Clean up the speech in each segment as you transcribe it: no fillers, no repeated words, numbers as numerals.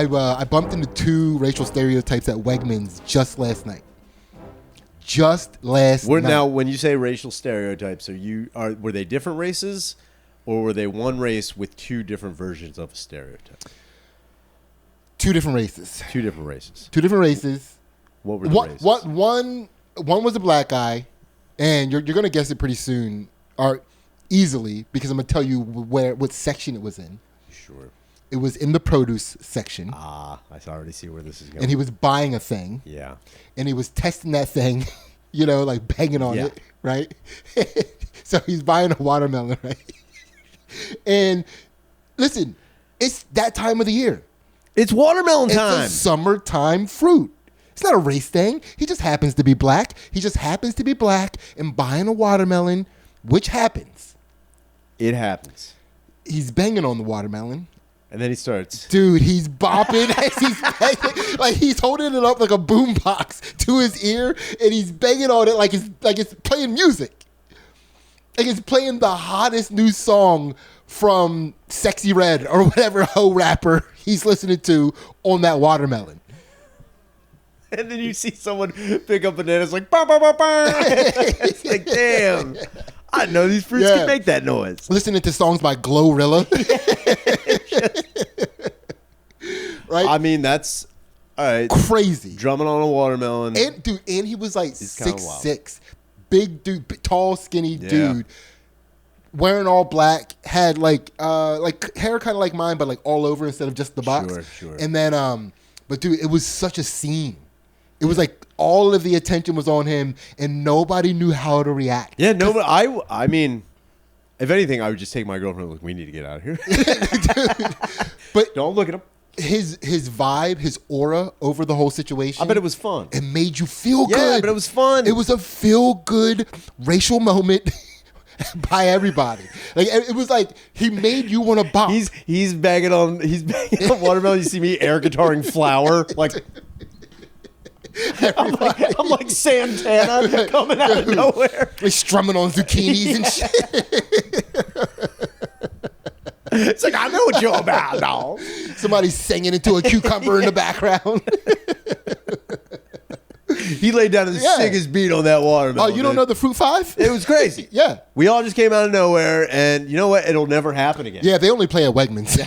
I bumped into 2 racial stereotypes at Wegmans just last night. Now, when you say racial stereotypes, were they different races, or were they one race with 2 different versions of a stereotype? 2 different races. 2 different races. 2 different races. What were the races? One was a black guy, and you're gonna guess it pretty soon, or easily, because I'm gonna tell you what section it was in. Sure. It was in the produce section. I already see where this is going. And he was buying a thing. Yeah. And he was testing that thing, like banging on it, right? So he's buying a watermelon, right? And listen, it's that time of the year. It's watermelon time. It's a summertime fruit. It's not a race thing. He just happens to be black. He just happens to be black and buying a watermelon, which happens. It happens. He's banging on the watermelon. And then he starts. Dude, he's bopping as he's banging. Like he's holding it up like a boombox to his ear, and he's banging on it like it's playing music. Like it's playing the hottest new song from Sexy Red or whatever hoe rapper he's listening to on that watermelon. And then you see someone pick up bananas like, bah, bah, bah, bah. It's like, damn. I know these fruits can make that noise. Listening to songs by Glorilla. Right? I mean, that's all right. Crazy. Drumming on a watermelon. And he was like 6'6". Big dude, tall, skinny dude. Wearing all black, had like hair kind of like mine, but like all over instead of just the box. Sure. And then, but dude, it was such a scene. It was like all of the attention was on him, and nobody knew how to react. Yeah, no, but I mean, if anything, I would just take my girlfriend and look, we need to get out of here. Dude, but don't look at him. His vibe, his aura over the whole situation. I bet it was fun. It made you feel good. Yeah, but it was fun. It was a feel-good racial moment by everybody. Like it was like he made you want to bop. He's banging on watermelon. You see me air guitaring flour like. I'm like Santana coming out of nowhere. Like strumming on zucchinis and shit. It's like, I know what you're about, dog. Somebody's singing into a cucumber in the background. He laid down the sickest beat on that watermelon. Oh, you don't know the Fruit 5? It was crazy. Yeah. We all just came out of nowhere, and you know what? It'll never happen again. Yeah, they only play at Wegmans.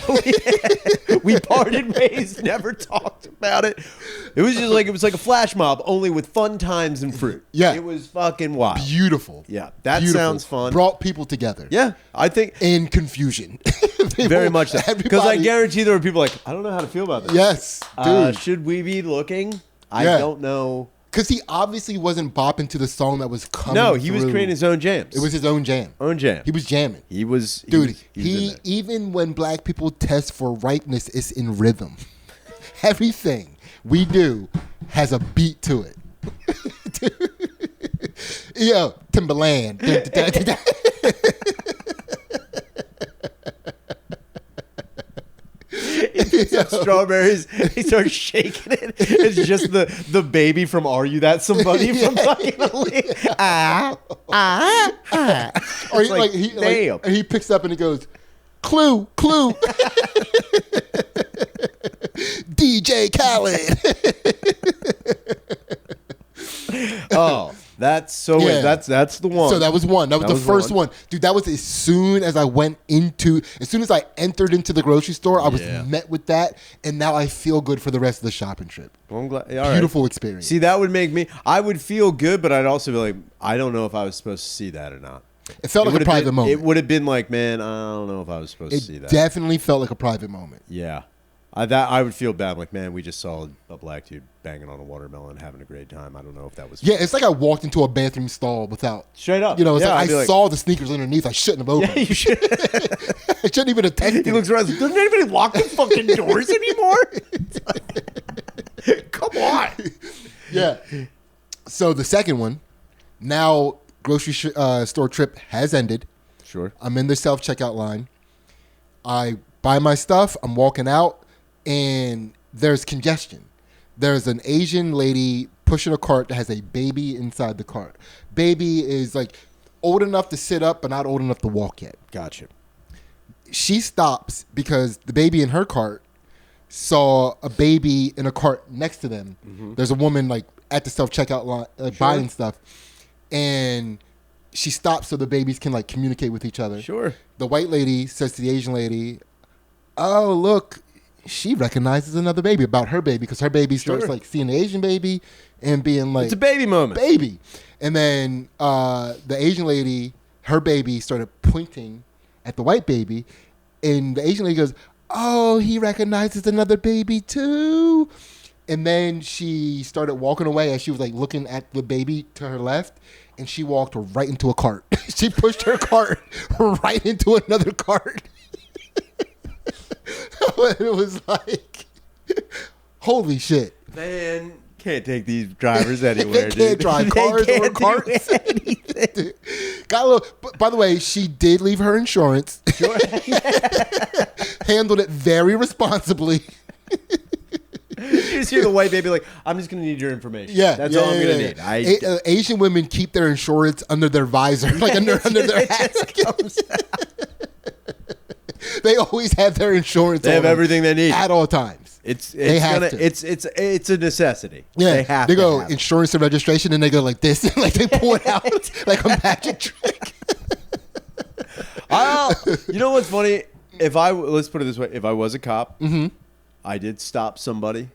We parted ways, never talked about it. It was like a flash mob, only with fun times and fruit. Yeah. It was fucking wild. Beautiful. Yeah, that sounds fun. Brought people together. Yeah, I think. In confusion. Very much so. Because I guarantee there were people like, I don't know how to feel about this. Yes, dude. Should we be looking? I don't know. Because he obviously wasn't bopping to the song that was coming. No, he was creating his own jams. It was his own jam. He was jamming. He was even when black people test for ripeness, it's in rhythm. Everything we do has a beat to it. Yo, Timberland. Strawberries. He starts shaking it. It's just the baby from Are You That Somebody from fucking Or he picks up and he goes, Clue. DJ Khaled. Oh. That's the one. So that was one. That was the first one. Dude, that was as soon as I entered into the grocery store, I was met with that, and now I feel good for the rest of the shopping trip. Well, I'm glad. Beautiful experience. See, that would make me, I would feel good, but I'd also be like, I don't know if I was supposed to see that or not. It felt like a private moment. It would have been like, man, I don't know if I was supposed to see that. It definitely felt like a private moment. Yeah. I would feel bad. I'm like, man, we just saw a black dude banging on a watermelon having a great time. I don't know if that was... Yeah, it's like I walked into a bathroom stall without... Straight up. It's like I saw the sneakers underneath. I shouldn't have opened. Yeah, you should. I shouldn't even have tested. He looks around. Like, doesn't anybody lock the fucking doors anymore? Come on. Yeah. So the second one, now grocery store trip has ended. Sure. I'm in the self-checkout line. I buy my stuff. I'm walking out. And there's congestion. There's an Asian lady pushing a cart that has a baby inside the cart. Baby is like old enough to sit up, but not old enough to walk yet. Gotcha. She stops because the baby in her cart saw a baby in a cart next to them. There's a woman like at the self-checkout line buying stuff, and she stops so the babies can like communicate with each other. Sure. The white lady says to the Asian lady, "Oh, look, she recognizes another baby," about her baby, because her baby starts like seeing the Asian baby and being like, it's a baby moment. Baby. And then the Asian lady, her baby started pointing at the white baby, and the Asian lady goes, "Oh, he recognizes another baby too." And then she started walking away as she was like looking at the baby to her left, and she walked right into a cart. She pushed her cart right into another cart. It was like, holy shit. Man, can't take these drivers anywhere, They can't drive cars or carts. Got a little. By the way, she did leave her insurance. Sure. Handled it very responsibly. You just hear the white baby like, "I'm just going to need your information." Yeah, that's all I'm going to need. Asian women keep their insurance under their visor, like under their hat. They always have their insurance. They have everything they need at all times. It's a necessity. Yeah, they go insurance and registration, and they go like this, like they pull it out like a magic trick. You know what's funny? Let's put it this way: if I was a cop, I did stop somebody,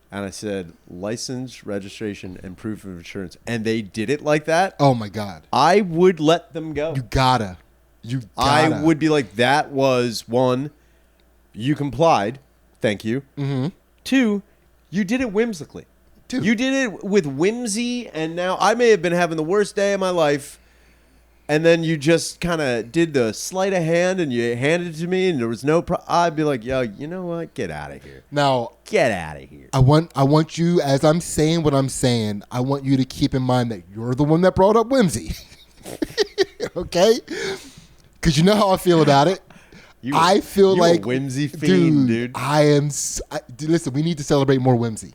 and I said license, registration, and proof of insurance, and they did it like that. Oh my god! I would let them go. You gotta. I would be like, that was one, you complied, thank you. 2, you did it whimsically. You did it with whimsy, and now I may have been having the worst day of my life, and then you just kind of did the sleight of hand, and you handed it to me, and there was no I'd be like, yo, you know what? Get out of here. Now, get out of here. I want you, as I'm saying what I'm saying, I want you to keep in mind that you're the one that brought up whimsy. Okay? Because you know how I feel about it. I feel like a whimsy fiend, dude. I am. Listen, we need to celebrate more whimsy.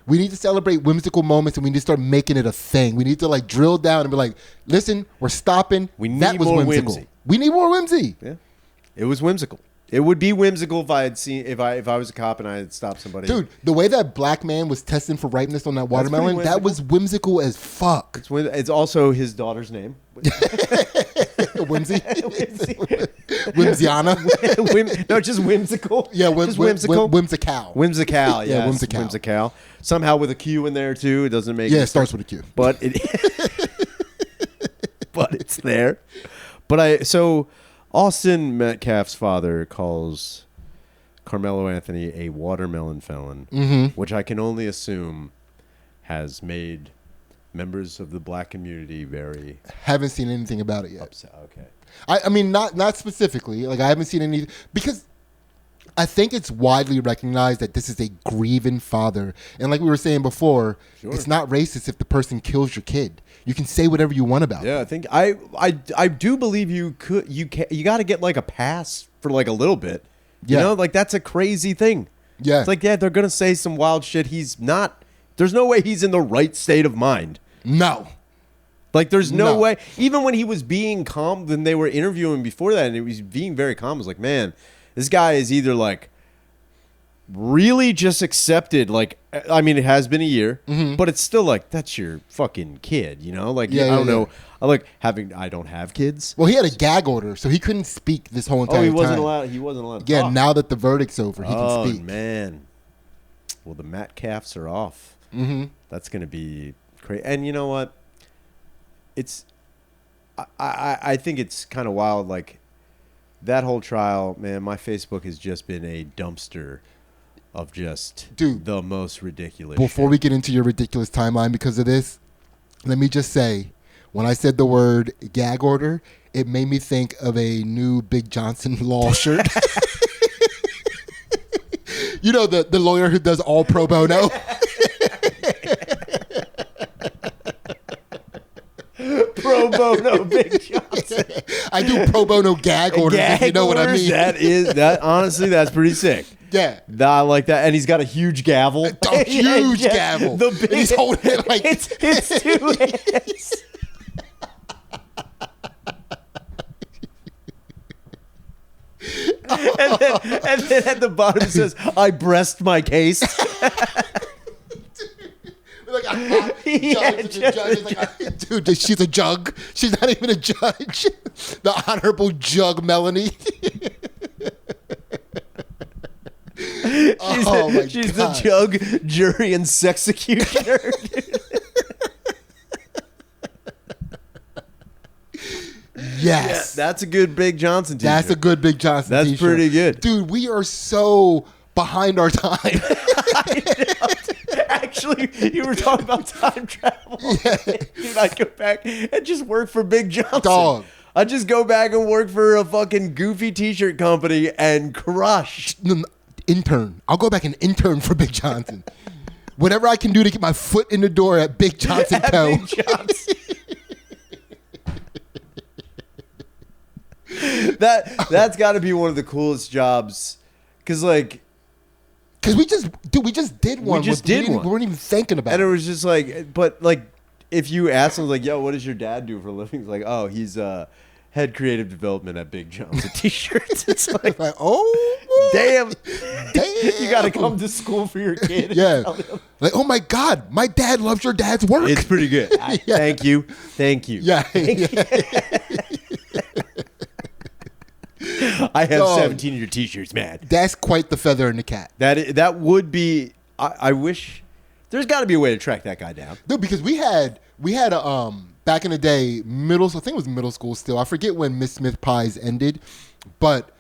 We need to celebrate whimsical moments, and we need to start making it a thing. We need to like drill down and be like, listen, we're stopping. That was more whimsical. Whimsy. We need more whimsy. Yeah, it was whimsical. It would be whimsical if I had seen if I was a cop and I had stopped somebody. Dude, the way that black man was testing for ripeness on that watermelon, that was whimsical as fuck. It's also his daughter's name. Whimsy? Whimsiana? No, just whimsical. Yeah, just whimsical. Whimsical. Whimsical, yeah. Whimsical. Whimsical. Somehow with a Q in there too. It doesn't make it starts with a Q. But it's there. So Austin Metcalf's father calls Carmelo Anthony a watermelon felon, which I can only assume has made members of the black community very... Haven't seen anything about it yet. Upset. Okay. I mean, not specifically. Like, I haven't seen any... Because I think it's widely recognized that this is a grieving father. And like we were saying before, it's not racist if the person kills your kid. You can say whatever you want about it. Yeah, I think... I do believe you got to get, like, a pass for, like, a little bit. You know? Like, that's a crazy thing. Yeah. It's like, yeah, they're going to say some wild shit. He's not... There's no way he's in the right state of mind. No. Like, there's no way. Even when he was being calm, when they were interviewing before that, and he was being very calm, I was like, man, this guy is either, like, really just accepted, like, I mean, it has been a year, but it's still like, that's your fucking kid, you know? Like, I don't know. I don't have kids. Well, he had a gag order, so he couldn't speak this whole entire time. He wasn't allowed to Yeah, talk. now that the verdict's over, he can speak. Oh, man. Well, the Metcalfs are off. That's going to be crazy. And you know what? I think it's kind of wild. Like, that whole trial, man, my Facebook has just been a dumpster of just the most ridiculous Before shit. we get into your ridiculous timeline because of this, let me just say, when I said the word gag order, it made me think of a new Big Johnson law shirt. You know, the lawyer who does all pro bono. Pro bono Big Johnson. I do pro bono gag orders, if you know what I mean. Honestly, that's pretty sick. Yeah. I like that. And he's got a huge gavel. A huge gavel. And he's holding it like... It's 2 hands. and then at the bottom says, "I breast my case." Like a hot judge is like, dude, she's a jug. She's not even a judge. The Honorable Jug Melanie. She's the jug, jury, and sexecutioner. Yes. Yeah, that's a good Big Johnson t-shirt. That's a good Big Johnson That's t-shirt. pretty good. Dude, we are so behind our time. Actually, you were talking about time travel. Yeah. Dude, I'd go back and just work for Big Johnson. Dog. I'd just go back and work for a fucking goofy t-shirt company and crush. Intern. I'll go back and intern for Big Johnson. Whatever I can do to get my foot in the door at Big Johnson Co. Big Johnson. That's got to be one of the coolest jobs, because we just did one. We weren't even thinking about it. And it was just like, but like, if you ask him like, "Yo, what does your dad do for a living?" It's like, "Oh, he's head creative development at Big Johnson T-shirts." It's like oh, damn, you got to come to school for your kid. Yeah, like, oh my God, my dad loves your dad's work. It's pretty good. Yeah. Thank you. Yeah. I have 17 of your T-shirts, man. That's quite the feather in the cap. That would be. I wish there's got to be a way to track that guy down. Dude, because we had a back in the day, I think it was middle school still. I forget when Miss Smith pies ended, but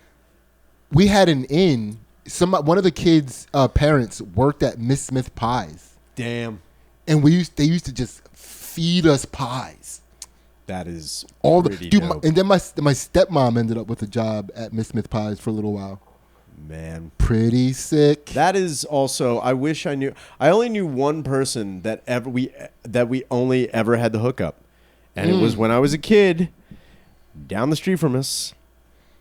we had an inn. One of the kids' parents worked at Miss Smith pies. Damn. And they used to just feed us pies. That is pretty dope. And then my stepmom ended up with a job at Miss Smith pies for a little while. Man, pretty sick. That is also. I wish I knew. I only knew one person that we only ever had the hookup, and it was when I was a kid, down the street from us.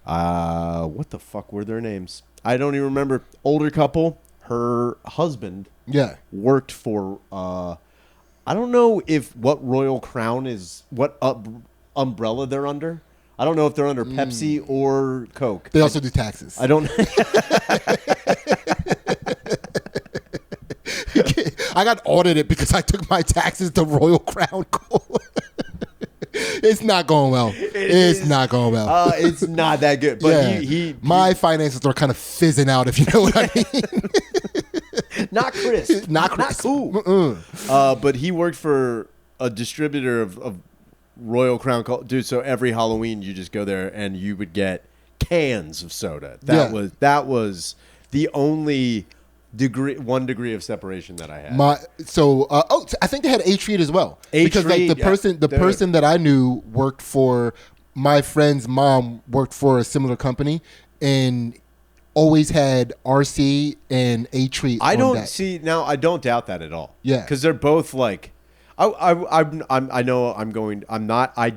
What the fuck were their names? I don't even remember. Older couple. Her husband. Yeah. Worked for. I don't know what Royal Crown is. What umbrella they're under. I don't know if they're under Pepsi or Coke. They also do taxes. I don't. I got audited because I took my taxes to Royal Crown Coal. It's not going well. It's not going well. It's not that good. But yeah. My finances are kind of fizzing out, if you know what I mean. Not crisp. Not crisp. Not cool. But he worked for a distributor of Royal Crown Coal. Dude, so every Halloween you just go there and you would get cans of soda. That was the only one degree of separation that I had. I think they had A-Treat as well. Because like the person that I knew worked for, my friend's mom worked for a similar company and always had RC and A-Treat. I don't doubt that at all. Yeah. Because they're both like, I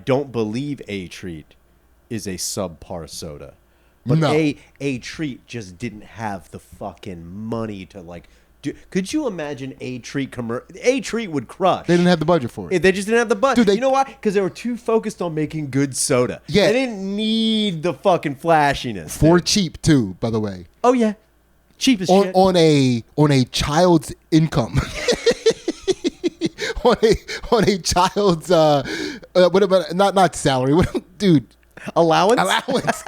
don't believe A-Treat is a subpar soda. But no. A-Treat just didn't have the fucking money to like do. Could you imagine A-Treat A-Treat would crush. They didn't have the budget for it. They just didn't have the budget. Dude, you know why? Because they were too focused on making good soda. Yeah. They didn't need the fucking flashiness. For cheap too, by the way. Oh yeah. Cheap as shit. On a child's income. on a child's what about not salary? Dude. Allowance.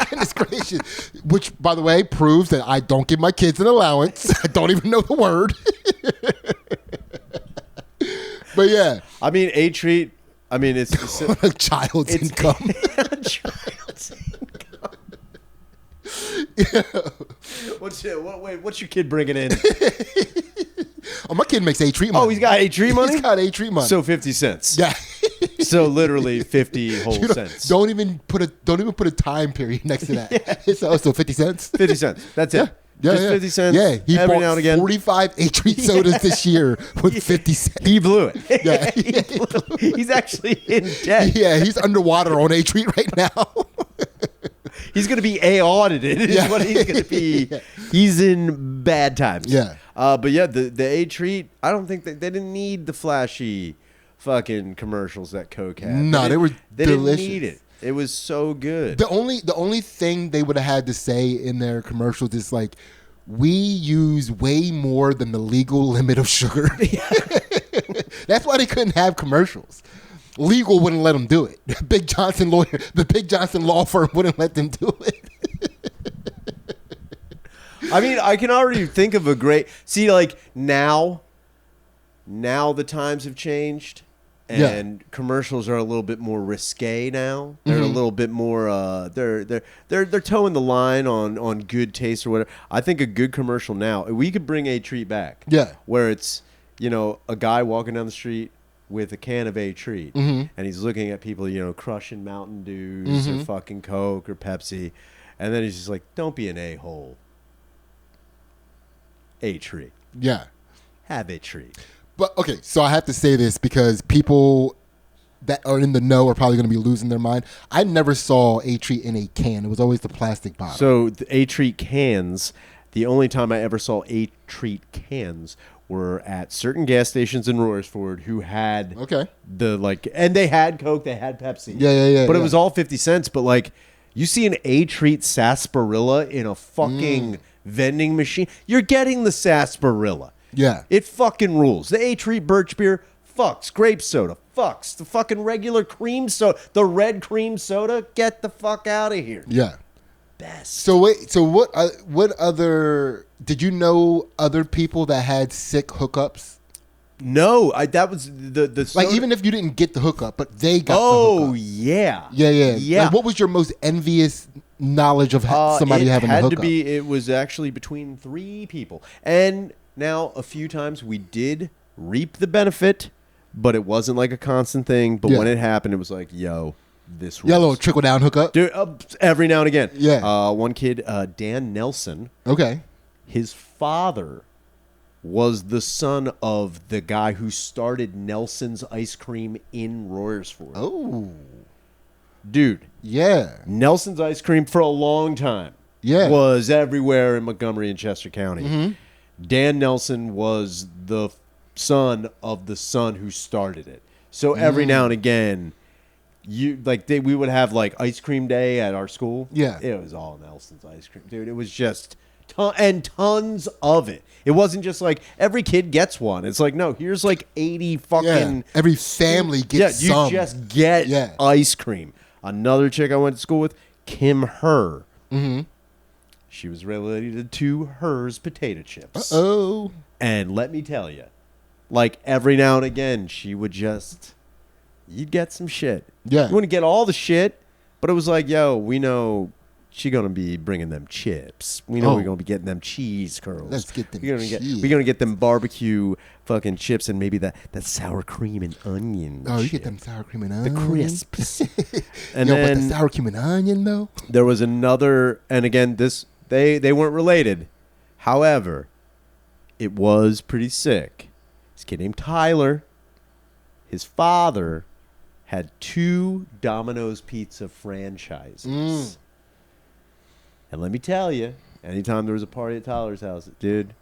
Goodness gracious. Which, by the way, proves that I don't give my kids an allowance. I don't even know the word. But yeah. I mean, A-Treat, it's a child's income. A child's income. Yeah. What's your kid bringing in? Oh, my kid makes A-Treat money. Oh, he's got A-Treat money? He's got A-Treat money. So 50 cents. Yeah. So literally 50 whole cents. Don't even put a time period next to that. Yeah. So 50 cents. 50 cents. That's it. Yeah. Just 50 cents. Yeah. He every bought now and again. 45 A-Treat sodas this year with 50 cents. He blew it. Yeah. He's actually in debt. Yeah. He's underwater on A-Treat right now. He's going to be audited is what he's going to be. Yeah. He's in bad times. Yeah. But yeah, the A-Treat, I don't think they didn't need the flashy fucking commercials that Coke had. No, they were delicious. Didn't need it. It was so good. The only thing they would have had to say in their commercials is like, we use way more than the legal limit of sugar. That's why they couldn't have commercials. Legal wouldn't let them do it. The Big Johnson law firm wouldn't let them do it. I mean, I can already think of a great... See, like, now the times have changed, and commercials are a little bit more risque now. They're a little bit more... They're towing the line on good taste or whatever. I think a good commercial now... We could bring a treat back. Yeah. Where it's, a guy walking down the street with a can of a treat, and he's looking at people, crushing Mountain Dews or fucking Coke or Pepsi, and then he's just like, don't be an a-hole. A treat. Yeah. Have a treat. But, okay, so I have to say this because people that are in the know are probably going to be losing their mind. I never saw a treat in a can. It was always the plastic bottle. So the a treat cans, the only time I ever saw a treat cans were at certain gas stations in Royersford who had and they had Coke, they had Pepsi. Yeah. But it was all 50 cents. But like, you see an a treat sarsaparilla in a fucking vending machine, you're getting the sarsaparilla. Yeah. It fucking rules. The a treat birch beer fucks. Grape soda fucks. The fucking regular cream soda, the red cream soda, get the fuck out of here. Yeah. Best. So wait, so what other, did you know other people that had sick hookups? No, that was the soda. Like, even if you didn't get the hookup, but they got the hookup. Yeah. Like, what was your most envious knowledge of somebody having a hookup? It was actually between 3 people. And now, a few times we did reap the benefit, but it wasn't like a constant thing. But when it happened, it was like, yo, this rules. Yeah, a little trickle-down hookup? Dude, every now and again. Yeah. One kid, Dan Nelson. Okay. His father was the son of the guy who started Nelson's Ice Cream in Royersford. Oh. Dude. Yeah. Nelson's Ice Cream for a long time was everywhere in Montgomery and Chester County. Dan Nelson was the son of the son who started it. So every now and again, we would have like ice cream day at our school. Yeah. It was all Nelson's Ice Cream. Dude, it was just tons of it. It wasn't just like every kid gets one. It's like, no, here's like 80 fucking... Yeah. Every family gets some. You just get ice cream. Another chick I went to school with, Kim Herr. She was related to Herr's potato chips. Uh-oh. And let me tell you, like every now and again, she would just... You'd get some shit. Yeah. You wouldn't get all the shit, but it was like, yo, we know... She gonna be bringing them chips. We know we're gonna be getting them cheese curls. Let's get them cheese. We're gonna get them barbecue fucking chips and maybe that sour cream and onion. Oh, you get them sour cream and onion. The crisps. And but the sour cream and onion though. There was another, and again, they weren't related. However, it was pretty sick. This kid named Tyler. His father had 2 Domino's Pizza franchises. And let me tell you, anytime there was a party at Tyler's house, dude,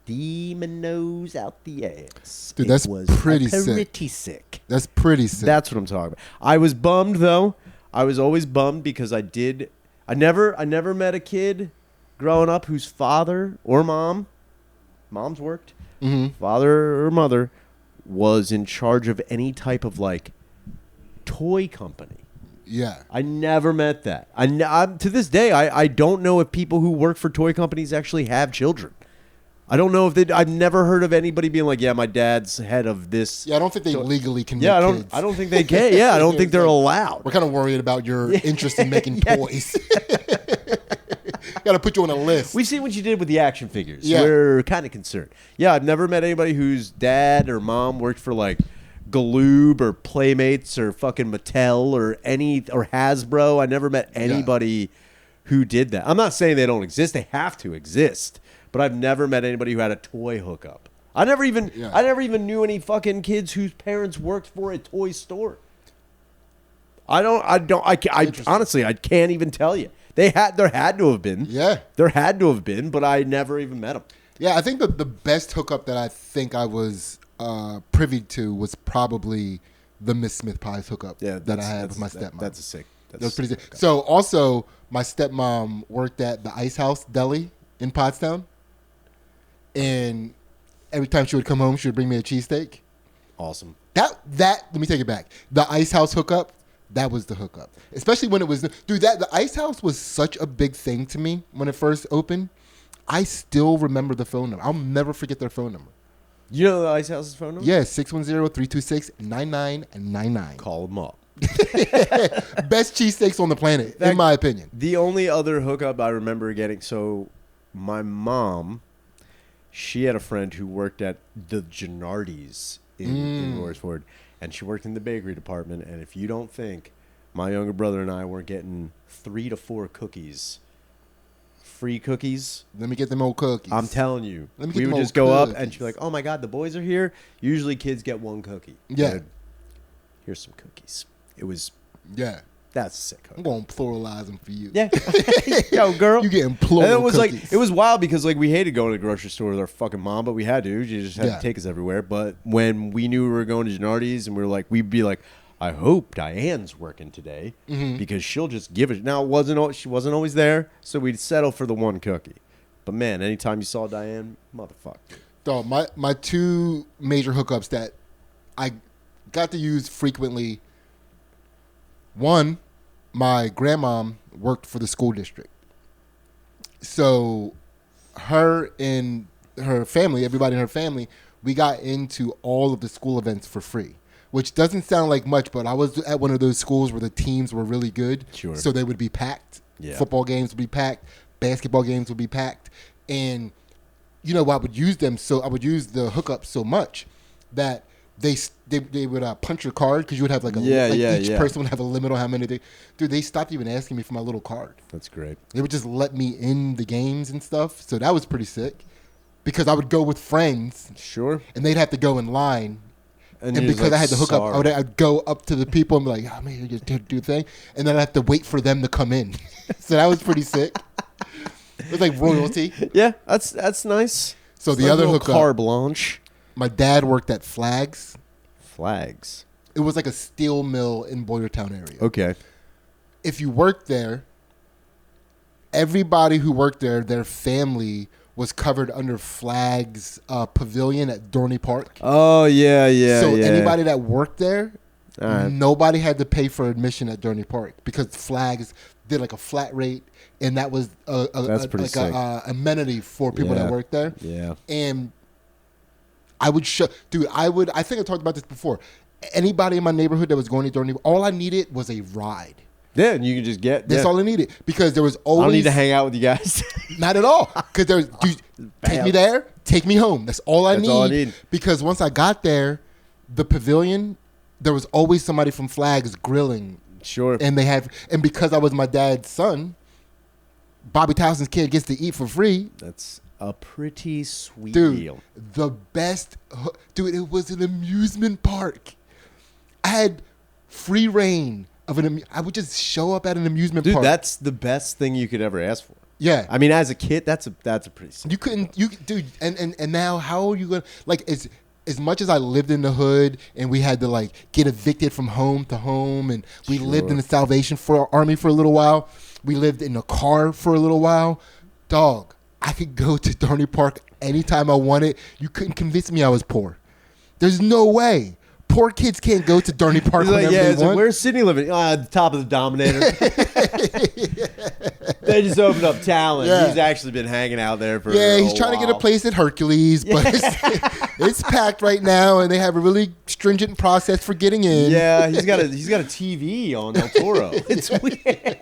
Domino's out the ass. Dude, that's pretty sick. That's pretty sick. That's what I'm talking about. I was bummed, though. I was always bummed because I never met a kid growing up whose father or mom's worked, father or mother was in charge of any type of, like, toy company. Yeah. I never met that. To this day, I don't know if people who work for toy companies actually have children. I don't know if I've never heard of anybody being like, yeah, my dad's head of this. Yeah, I don't think they legally can make kids. I don't think they can. Yeah, I don't think they're allowed. We're kind of worried about your interest in making toys. Got to put you on a list. We've seen what you did with the action figures. Yeah. We're kind of concerned. Yeah, I've never met anybody whose dad or mom worked for like Galoob or Playmates or fucking Mattel or Hasbro. I never met anybody who did that. I'm not saying they don't exist. They have to exist. But I've never met anybody who had a toy hookup. I never even knew any fucking kids whose parents worked for a toy store. Honestly, I can't even tell you. There had to have been. Yeah. There had to have been, but I never even met them. Yeah, I think the best hookup that I think I was privy to was probably the Miss Smith Pie's hookup that I had with my stepmom. That's a sick. That was pretty sick. So also, my stepmom worked at the Ice House Deli in Pottstown. And every time she would come home, she would bring me a cheesesteak. Awesome. That let me take it back. The Ice House hookup, that was the hookup. Especially when it was the Ice House was such a big thing to me when it first opened. I still remember the phone number. I'll never forget their phone number. You know the Ice House's phone number? Yeah, 610-326-9999. Call them up. Best cheesesteaks on the planet, in my opinion. The only other hookup I remember getting, so my mom, she had a friend who worked at the Genaurdis in Royersford, and she worked in the bakery department, and if you don't think my younger brother and I were getting 3 to 4 cookies, free cookies. Let me get them old cookies. I'm telling you. We would just go up and she'd be like, oh my God, the boys are here. Usually kids get 1 cookie. Yeah. And here's some cookies. It was, yeah. That's sick. I'm going to pluralize them for you. Yeah. Yo, girl. You getting plural and it was cookies. Like, it was wild because like we hated going to the grocery store with our fucking mom, but we had to. She just had to take us everywhere. But when we knew we were going to Genaurdi's and we were like, we'd be like, I hope Diane's working today because she'll just give it. Now, she wasn't always there, so we'd settle for the 1 cookie. But, man, anytime you saw Diane, motherfucker. Dog, my 2 major hookups that I got to use frequently, one, my grandmom worked for the school district. So her and her family, everybody in her family, we got into all of the school events for free. Which doesn't sound like much, but I was at one of those schools where the teams were really good. Sure. So they would be packed. Yeah. Football games would be packed. Basketball games would be packed. And, I would use them. So I would use the hookup so much that they would punch your card because you would have each person would have a limit on how many they stopped even asking me for my little card. That's great. They would just let me in the games and stuff. So that was pretty sick because I would go with friends. Sure. And they'd have to go in line. And because like, I had the hookup, sorry. I'd go up to the people and be like, I'm here to do the thing. And then I'd have to wait for them to come in. So that was pretty sick. It was like royalty. Yeah, that's nice. So it's the like other a hookup. Carte blanche. My dad worked at Flags. Flags. It was like a steel mill in Boyertown area. Okay. If you worked there, everybody who worked there, their family was covered under Flags pavilion at Dorney Park. Oh, yeah. So anybody that worked there, nobody had to pay for admission at Dorney Park because Flags did like a flat rate, and that was a amenity for people that worked there. Yeah. And I would I think I talked about this before. Anybody in my neighborhood that was going to Dorney, all I needed was a ride. Yeah, and you can just get. That's all I needed because there was always. I don't need to hang out with you guys. Not at all. Because there's take me there, take me home. That's all I need. Because once I got there, the pavilion, there was always somebody from Flags grilling. Sure. And because I was my dad's son, Bobby Towson's kid gets to eat for free. That's a pretty sweet Dude, deal. the best. Dude, it was an amusement park. I had free reign. I would just show up at an amusement park. Dude, that's the best thing you could ever ask for. Yeah. I mean, as a kid, that's a pretty simple. Dude, and now how are you going to, like, as much as I lived in the hood and we had to, like, get evicted from home to home and we lived in the Salvation Army for a little while, we lived in a car for a little while, dog, I could go to Dorney Park anytime I wanted. You couldn't convince me I was poor. There's no way. Poor kids can't go to Dorney Park whenever they want. Where's Sidney living? At the top of the Dominator. They just opened up Talon. Yeah. He's actually been hanging out there for he's trying to get a place at Hercules, but it's packed right now, and they have a really stringent process for getting in. Yeah, he's got a TV on El Toro. It's weird.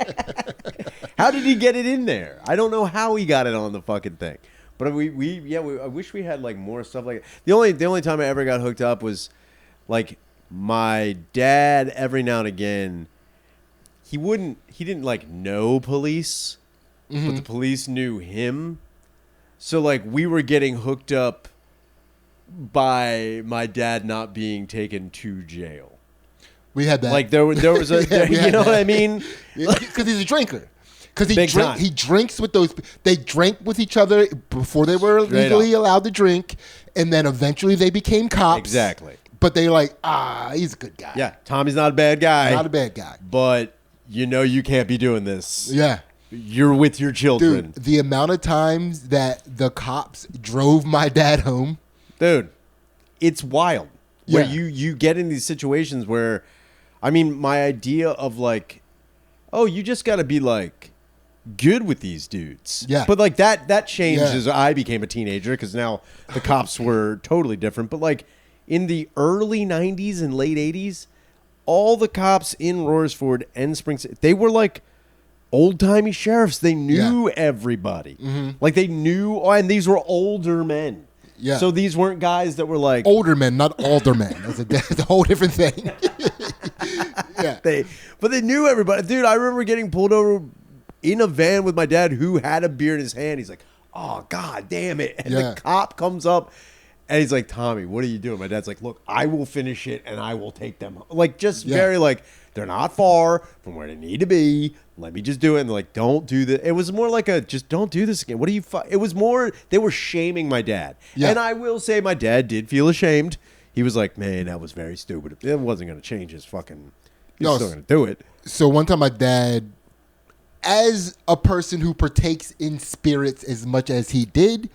How did he get it in there? I don't know how he got it on the fucking thing. But I wish we had like more stuff like that. The only time I ever got hooked up was like my dad every now and again. He didn't like know police, but the police knew him. So like we were getting hooked up by my dad not being taken to jail. We had that. Like there was you know what I mean? Because he's a drinker. Because he drinks with those. They drank with each other before they were legally allowed to drink, and then eventually they became cops. Exactly. But they're like, he's a good guy. Yeah, Tommy's not a bad guy. Not a bad guy. But you know you can't be doing this. Yeah. you're with your children. Dude, the amount of times that the cops drove my dad home. Dude, it's wild. Where Yeah. you get in these situations where, I mean, my idea of like, oh, you just got to be like good with these dudes. Yeah. But like that changed Yeah. as I became a teenager because now the cops were totally different. But like in the early 90s and late 80s, all the cops in Royersford and Springs, they were like old-timey sheriffs. They knew everybody. Like they knew, and these were older men. Yeah. So these weren't guys that were like Older men, not aldermen. That's a whole different thing. Yeah. But they knew everybody. Dude, I remember getting pulled over in a van with my dad who had a beer in his hand. He's like, oh, God damn it. And Yeah. the cop comes up and he's like, Tommy, what are you doing? My dad's like, look, I will finish it and I will take them. Like, just very like, they're not far from where they need to be. Let me just do it. And they're like, don't do this. It was more like a, just don't do this again. What are you, it was more, they were shaming my dad. Yeah. And I will say my dad did feel ashamed. He was like, man, that was very stupid. It wasn't going to change his fucking, he's still going to do it. So one time my dad, as a person who partakes in spirits as much as he did,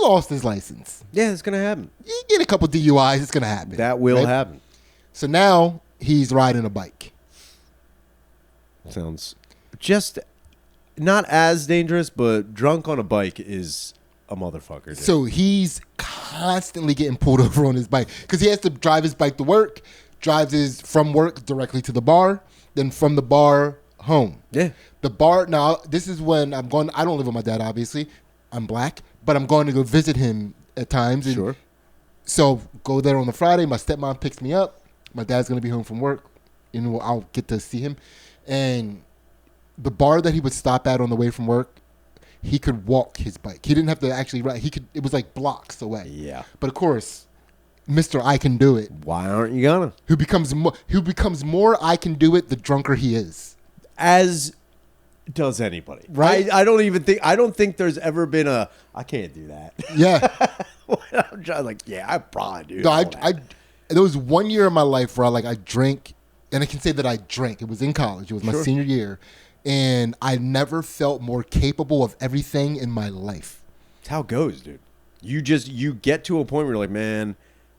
lost his license. Yeah, it's going to happen. You get a couple DUIs, it's going to happen. That will right? happen. So now he's riding a bike. Sounds just not as dangerous, but drunk on a bike is a motherfucker. Dude. So he's constantly getting pulled over on his bike because he has to drive his bike to work, drives his from work directly to the bar, then from the bar home. Yeah. The bar, now this is when I'm going, I don't live with my dad, obviously. I'm black, but I'm going to go visit him at times. And Sure. So go there on the Friday. My stepmom picks me up. My dad's going to be home from work. And I'll get to see him. And the bar that he would stop at on the way from work, he could walk his bike. He didn't have to actually ride. He could. It was like blocks away. Yeah. But of course, Mr. I Can Do It, Why aren't you gonna? who becomes more I Can Do It, the drunker he is. As does anybody. Right? I don't think there's ever been a, I can't do that. Yeah. I'm trying like, yeah, I probably do. No, all that. there was 1 year in my life where I drank, and I can say that I drank. It was in college. It was my senior year. And I never felt more capable of everything in my life. It's how it goes, dude. You get to a point where you're like, man,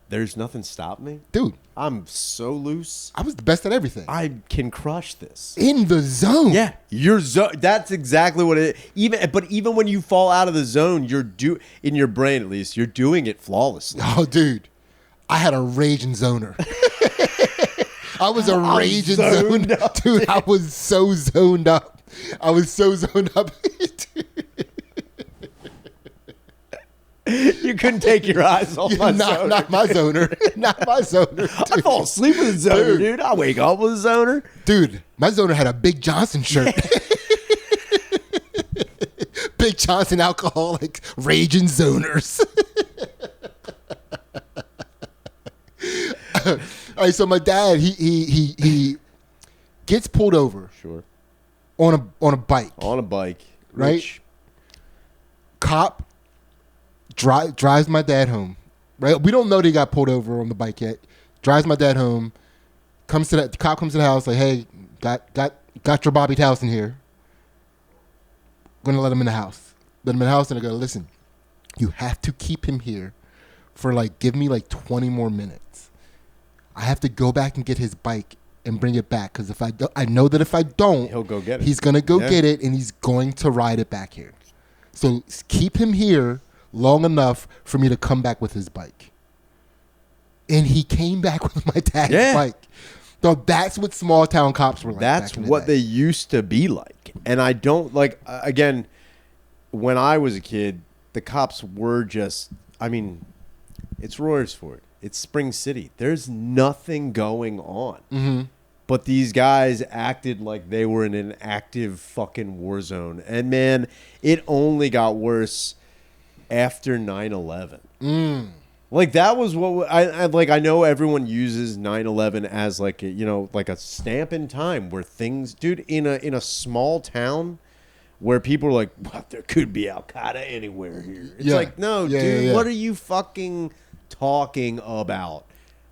there's nothing stopping me. Dude, I'm so loose. I was the best at everything. I can crush this. In the zone. Yeah, that's exactly what it is. Even when you fall out of the zone, in your brain at least, you're doing it flawlessly. Oh, dude. I had a raging zoner. I was a raging zoner. Dude, I was so zoned up. I was so zoned up. You couldn't take your eyes off my zoner. Not my zoner. Not my zoner. I fall asleep with a zoner, dude. I wake up with a zoner. Dude, my zoner had a Big Johnson shirt. Big Johnson alcoholic, raging zoners. All right, so my dad, he gets pulled over. Sure. On a bike. On a bike. Right? Cop drives my dad home. Right? We don't know that he got pulled over on the bike yet. Drives my dad home. The cop comes to the house like, hey, got your Bobby Towson in here. Gonna let him in the house. Let him in the house and I go, listen, you have to keep him here for give me 20 more minutes. I have to go back and get his bike and bring it back because I know that if I don't, he'll go get it. He's gonna go get it and he's going to ride it back here. So keep him here long enough for me to come back with his bike. And he came back with my dad's bike. So that's what small town cops were like. That's what they used to be like. And I don't again, when I was a kid, the cops were just, it's Royersford. It's Spring City. There's nothing going on. Mm-hmm. But these guys acted like they were in an active fucking war zone. And man, it only got worse after 9/11. That was what I know everyone uses 9/11 as a stamp in time where things, dude, in a small town where people are like, well, there could be Al Qaeda anywhere here. It's no, dude, what are you fucking talking about?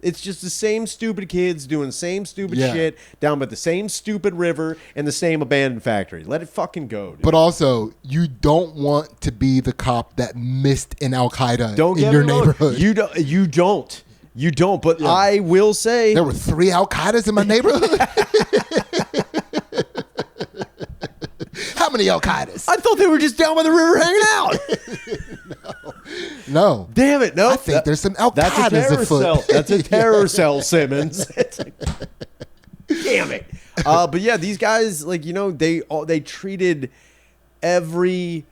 It's just the same stupid kids doing the same stupid shit down by the same stupid river and the same abandoned factory. Let it fucking go, dude. But also, you don't want to be the cop that missed an Al Qaeda in your neighborhood. You don't. But I will say there were 3 Al Qaedas in my neighborhood. How many Al Qaedas? I thought they were just down by the river hanging out. No. Damn it. No. I think there's some Al Qaedas afoot. That's a terror cell, Simmons. Damn it. But yeah, these guys, like, you know, they treated every,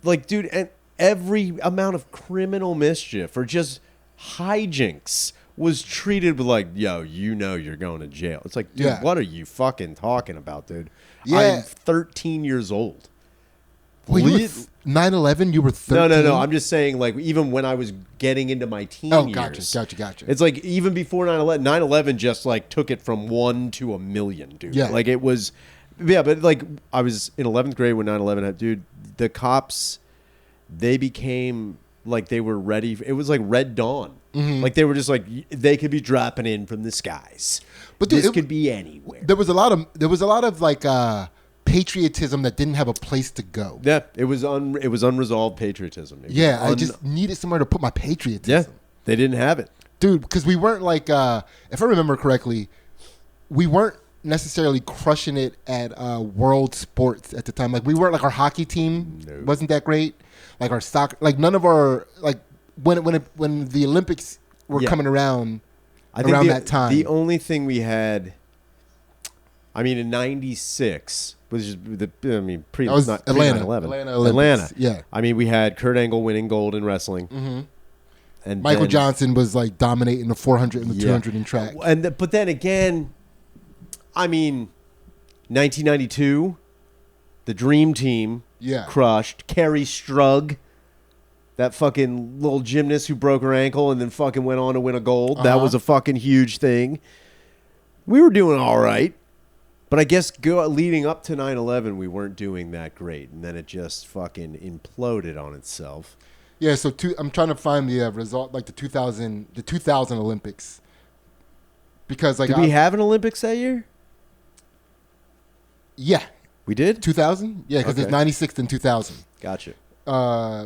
like, dude, and every amount of criminal mischief or just hijinks was treated with like, yo, you know you're going to jail. It's like, dude, what are you fucking talking about, dude? I'm 13 years old. Well, 9/11, you were 13? No. I'm just saying, like, even when I was getting into my teen years. Gotcha. It's like, even before 9/11, 9/11 just, like, took it from 1 to a million, dude. Yeah. Like, it was, but, like, I was in 11th grade when 9/11 happened. Dude, the cops, they became, like, they were ready. It was like Red Dawn. Mm-hmm. Like, they were just, like, they could be dropping in from the skies. But dude, this could be anywhere. There was a lot of, like, patriotism that didn't have a place to go. Yeah, it was unresolved patriotism. I just needed somewhere to put my patriotism. Yeah, they didn't have it. Dude, because we weren't like, if I remember correctly, we weren't necessarily crushing it at world sports at the time. Like, we weren't, like, our hockey team wasn't that great. Like, our soccer, like, none of our, like, when the Olympics were coming around that time. The only thing we had, I mean, in 96, which is Atlanta. Yeah. I mean, we had Kurt Angle winning gold in wrestling. Mm-hmm. And Michael Johnson was, like, dominating the 400 and the 200 in track. But then again, I mean, 1992, the Dream Team crushed. Carrie Strug, that fucking little gymnast who broke her ankle and then fucking went on to win a gold. That was a fucking huge thing. We were doing all right. But I guess leading up to 9/11, we weren't doing that great. And then it just fucking imploded on itself. Yeah, so I'm trying to find the result, like the 2000 Olympics. Because, like, did we have an Olympics that year? Yeah. We did? 2000? Yeah, because there's 96 and 2000. Gotcha.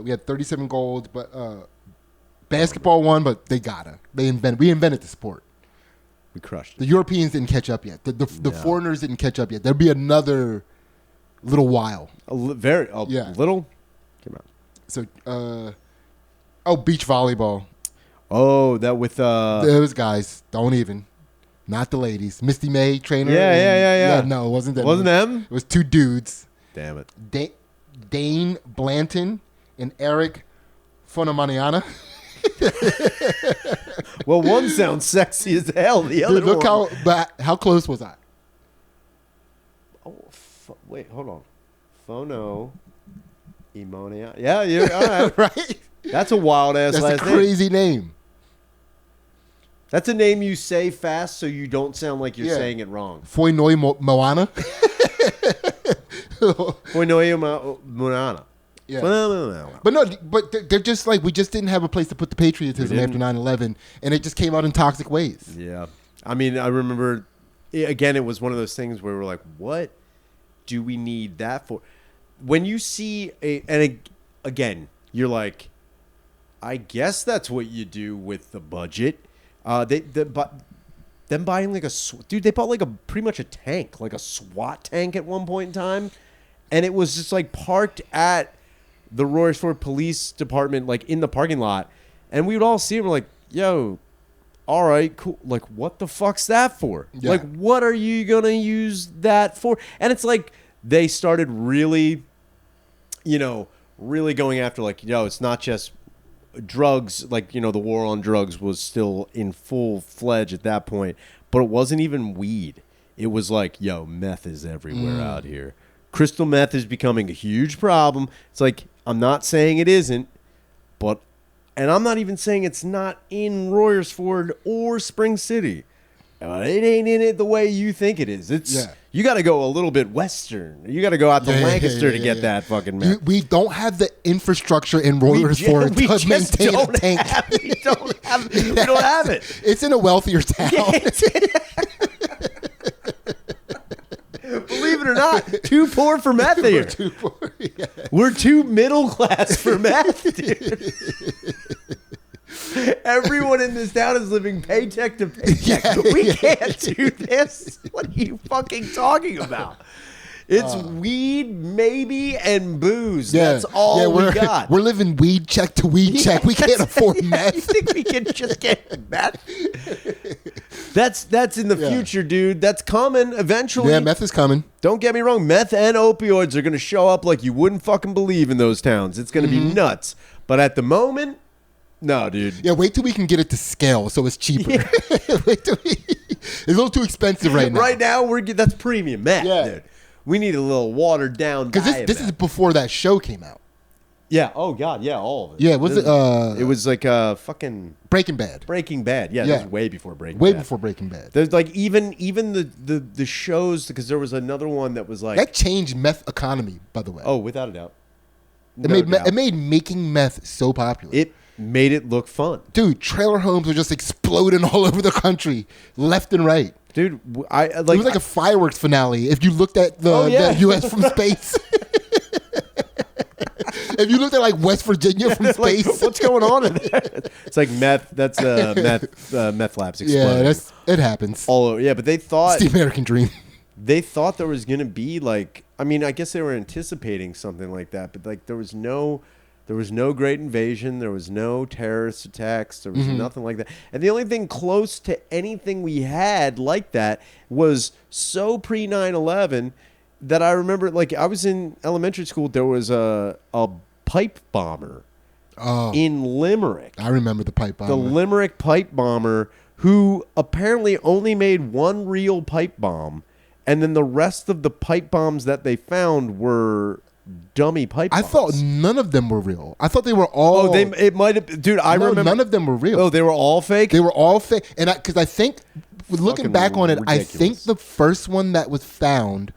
We had 37 golds, but basketball won, but we invented the sport. We crushed it. The Europeans didn't catch up yet. The foreigners didn't catch up yet. There'll be another little while. Little? Come on. So, beach volleyball. Oh, that with those guys. Don't even. Not the ladies. Misty May, trainer. Yeah. No, it wasn't them. Wasn't them? It was 2 dudes. Damn it. Dane Blanton and Eric Fonoimoana. Well, one sounds sexy as hell. The other look how close was I? Oh, wait, hold on. Fonoimoana. Yeah, you're all right. Right? That's a wild ass last name. That's a crazy name. That's a name you say fast so you don't sound like you're saying it wrong. Fonoimoana. Fonoimoana. Yeah. But they're just like, we just didn't have a place to put the patriotism after 9/11, and it just came out in toxic ways. Yeah. I mean, I remember, again, it was one of those things where we're like, what do we need that for? When you see, again, you're like, I guess that's what you do with the budget. Them buying like they bought like pretty much a tank, like a SWAT tank at one point in time, and it was just like parked at the Royersford Police Department, like in the parking lot, and we would all see it. We're like, "Yo, all right, cool. Like, what the fuck's that for? Yeah. Like, what are you gonna use that for?" And it's like they started really, really going after like, it's not just drugs. Like, the war on drugs was still in full fledged at that point, but it wasn't even weed. It was like, meth is everywhere out here. Crystal meth is becoming a huge problem. It's like, I'm not saying it isn't, and I'm not even saying it's not in Royersford or Spring City, It ain't in it the way you think it is. It's you got to go a little bit western. You got to go out to Lancaster to get that fucking meth. We don't have the infrastructure in Royersford to maintain a tank. We don't have it. It's in a wealthier town. Believe it or not, too poor for meth here. We're too poor. Yeah. We're too middle class for meth, dude. Everyone in this town is living paycheck to paycheck. We can't do this. What are you fucking talking about? It's weed, maybe, and booze. That's all we got. We're living weed check to weed check. We can't afford meth. You think we can just get meth? That's in the future, dude. That's coming eventually. Yeah, meth is coming. Don't get me wrong. Meth and opioids are going to show up like you wouldn't fucking believe in those towns. It's going to be nuts. But at the moment, no, dude. Yeah, wait till we can get it to scale so it's cheaper. Yeah. It's a little too expensive right now. Right now, that's premium meth, dude. We need a little watered down. Because this is before that show came out. Yeah. Oh God. Yeah. All of it. Yeah. Was it? It was like fucking Breaking Bad. Breaking Bad. Yeah. This was way before Breaking Bad. Way before Breaking Bad. There's like even the shows, because there was another one that was like that changed meth economy, by the way. Oh, without a doubt. It made making meth so popular. It made it look fun, dude. Trailer homes were just exploding all over the country, left and right. Dude, it was like a fireworks finale. If you looked at the U.S. from space, if you looked at like West Virginia from space, like, what's going on in there? It's like meth. That's meth labs exploding. Yeah, it happens. All over. Yeah, but they thought it's the American dream. They thought there was gonna be like, I mean, I guess they were anticipating something like that, but like there was no great invasion. There was no terrorist attacks. There was nothing like that. And the only thing close to anything we had like that was so pre 9/11 that I remember, like I was in elementary school. There was a pipe bomber in Limerick. I remember the pipe bomber. The Limerick pipe bomber, who apparently only made one real pipe bomb. And then the rest of the pipe bombs that they found were dummy pipe bombs. I thought none of them were real. I thought they were all. Oh, it might have, dude. I remember none of them were real. Oh, they were all fake. They were all fake, and because I think, looking back on it, ridiculous. I think the first one that was found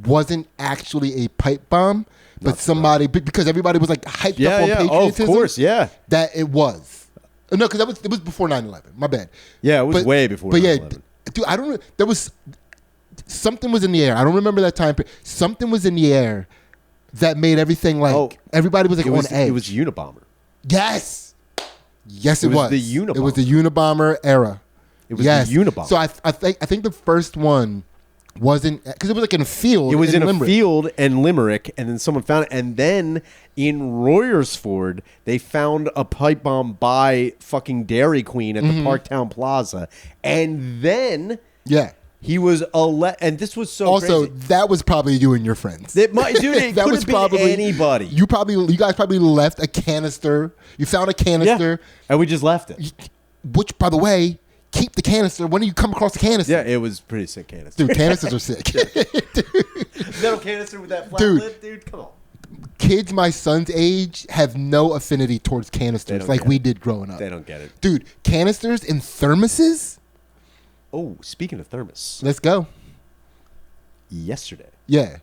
wasn't actually a pipe bomb, but somebody because everybody was like hyped up on patriotism. Oh, of course, yeah. That it was. No, because it was before 9/11. My bad. Yeah, it was way before. But 9/11. Dude, I don't. There was something was in the air. I don't remember that time. Something was in the air that made everything like everybody was like on edge. It was Unabomber. Yes, it was the Unabomber. It was the Unabomber era. It was the Unabomber. So I think the first one wasn't because it was like in a field. It was in Limerick. a field in Limerick, and then someone found it, and then in Royersford they found a pipe bomb by fucking Dairy Queen at the Parktown Plaza, and then he was and this was so also crazy. That was probably you and your friends. It might, dude. It that was probably anybody. You guys probably left a canister. You found a canister, and we just left it. Which, by the way, keep the canister. When do you come across the canister? Yeah, it was pretty sick canister. Dude, canisters are sick. Metal canister with that flat lid, dude. Come on. Kids my son's age have no affinity towards canisters like we did growing up. They don't get it, dude. Canisters and thermoses. Oh, speaking of thermos. Let's go. Yesterday. Yeah.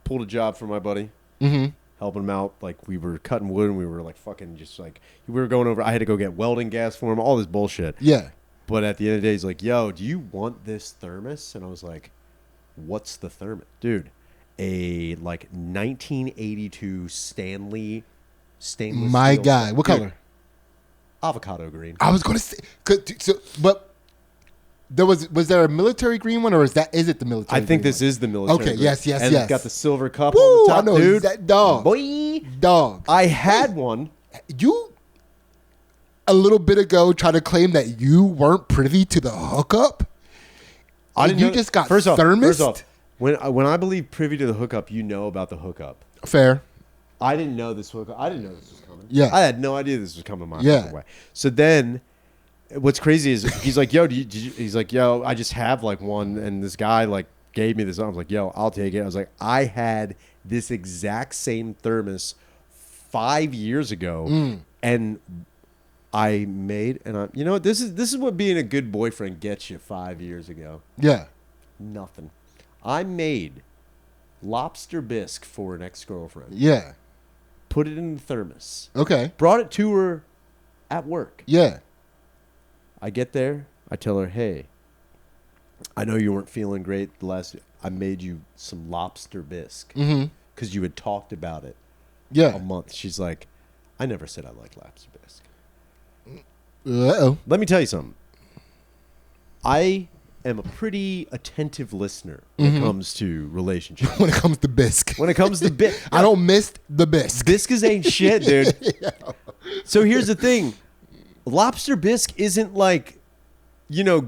Pulled a job for my buddy. Helping him out. Like, we were cutting wood and we were like fucking just like, we were going over. I had to go get welding gas for him, all this bullshit. Yeah. But at the end of the day, he's like, yo, do you want this thermos? And I was like, what's the thermos? Dude, a like 1982 Stanley stainless My steel guy. What color? Avocado green. I was going to say, but was there a military green one, or is it the military? I think this is the military. Okay, green. yes. And it's got the silver cup Woo, on the top, I know, dude. that dog. Boy. Dog. I had one. You a little bit ago tried to claim that you weren't privy to the hookup. I didn't. You just got first thermosed. Off, when I believe privy to the hookup, you know about the hookup. Fair. I didn't know this hookup. I didn't know this was coming. Yeah. I had no idea this was coming my way. So then, what's crazy is he's like, yo, he's like, yo, I just have like one, and this guy like gave me this. I was like, yo, I'll take it. I was like, I had this exact same thermos 5 years ago, and I made, and you know what? This is what being a good boyfriend gets you 5 years ago. Yeah. Nothing. I made lobster bisque for an ex-girlfriend. Yeah. Put it in the thermos. Okay. Brought it to her at work. Yeah. I get there. I tell her, hey, I know you weren't feeling great I made you some lobster bisque. Because you had talked about it a month. She's like, I never said I like lobster bisque. Uh-oh. Let me tell you something. I am a pretty attentive listener when it comes to relationships. When it comes to bisque. When it comes to bisque. I don't miss the bisque. Biscuits ain't shit, dude. So here's the thing. Lobster bisque isn't like,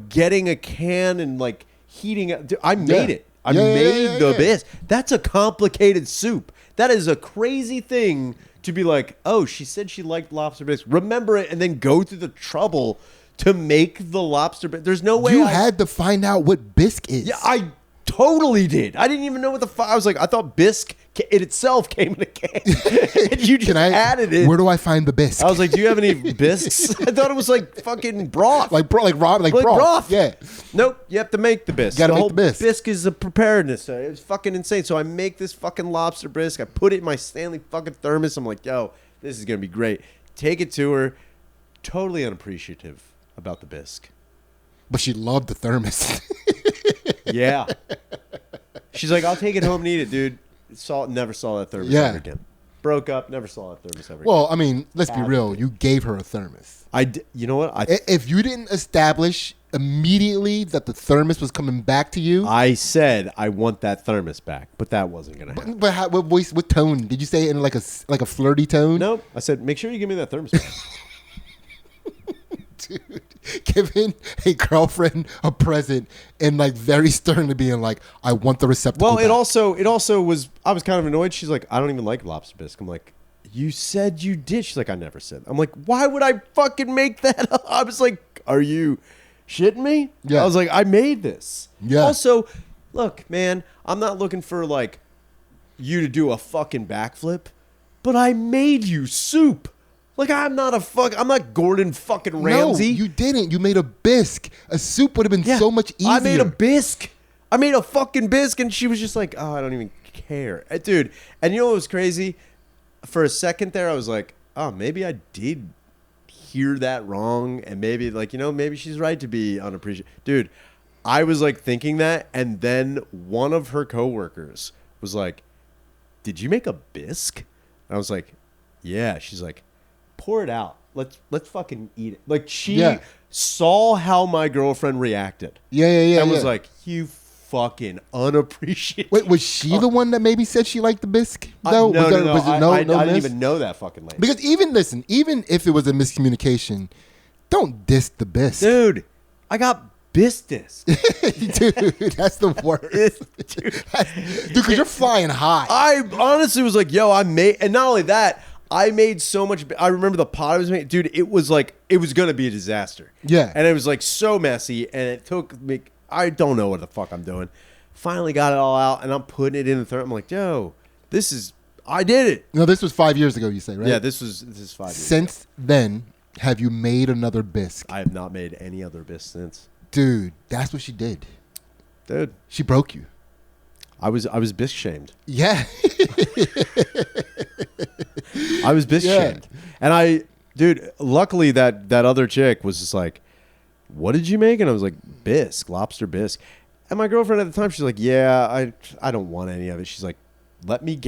getting a can and like heating it. I made it. I made the bisque. That's a complicated soup. That is a crazy thing to be like, oh, she said she liked lobster bisque. Remember it and then go through the trouble to make the lobster bisque. There's no way you had to find out what bisque is. Yeah, I totally did. I didn't even know what the fuck. I was like, I thought bisque it itself came in a can. And you just added it. Where do I find the bisque? I was like, do you have any bisques? I thought it was like fucking broth. like broth. Yeah. Nope. You have to make the bisque. Gotta the make whole the bisque. Bisque is a preparedness. It's fucking insane. So I make this fucking lobster bisque. I put it in my Stanley fucking thermos. I'm like, yo, this is gonna be great. Take it to her. Totally unappreciative about the bisque. But she loved the thermos. Yeah. She's like, I'll take it home and eat it, dude. Never saw that thermos ever again. Broke up, never saw that thermos ever again. Well, I mean, let's be real. You gave her a thermos. You know what? If you didn't establish immediately that the thermos was coming back to you. I said, I want that thermos back, but that wasn't going to happen. But what voice, what tone? Did you say it in like a flirty tone? Nope. I said, make sure you give me that thermos back. Dude, giving a girlfriend a present and like very sternly being like, I want the receptacle back. It also was, I was kind of annoyed. She's like, I don't even like lobster bisque. I'm like, you said you did. She's like, I never said. I'm like, why would I fucking make that up? I was like, are you shitting me? Yeah. I was like, I made this. Yeah. Also, look, man, I'm not looking for like you to do a fucking backflip, but I made you soup. Like, I'm not Gordon fucking Ramsay. No, you didn't. You made a bisque. A soup would have been so much easier. I made a bisque. I made a fucking bisque, and she was just like, oh, I don't even care. Dude, and you know what was crazy? For a second there, I was like, oh, maybe I did hear that wrong, and maybe, like, maybe she's right to be unappreciative. Dude, I was, like, thinking that, and then one of her coworkers was like, did you make a bisque? And I was like, yeah. She's like, pour it out. Let's fucking eat it. Like, she saw how my girlfriend reacted. Yeah. And was like, you fucking unappreciative. Wait, was she the one that maybe said she liked the bisque? No. I didn't even know that fucking lady. Because even if it was a miscommunication, don't diss the bisque. Dude, I got bisque. Dude, that's the worst. Dude, because you're flying high. I honestly was like, yo, and not only that, I made so much. I remember the pot I was making. Dude, it was like, it was going to be a disaster. Yeah. And it was like so messy. And it took me, I don't know what the fuck I'm doing. Finally got it all out. And I'm putting it in the third. I'm like, yo, I did it. No, this was 5 years ago, you say, right? Yeah, this is 5 years Since ago. then, have you made another bisque? I have not made any other bisque since. Dude, that's what she did. Dude. She broke you. I was bisque shamed. Yeah. I was bisque shamed. And luckily that other chick was just like, what did you make? And I was like, bisque, lobster bisque. And my girlfriend at the time, she's like, yeah, I don't want any of it. She's like, let me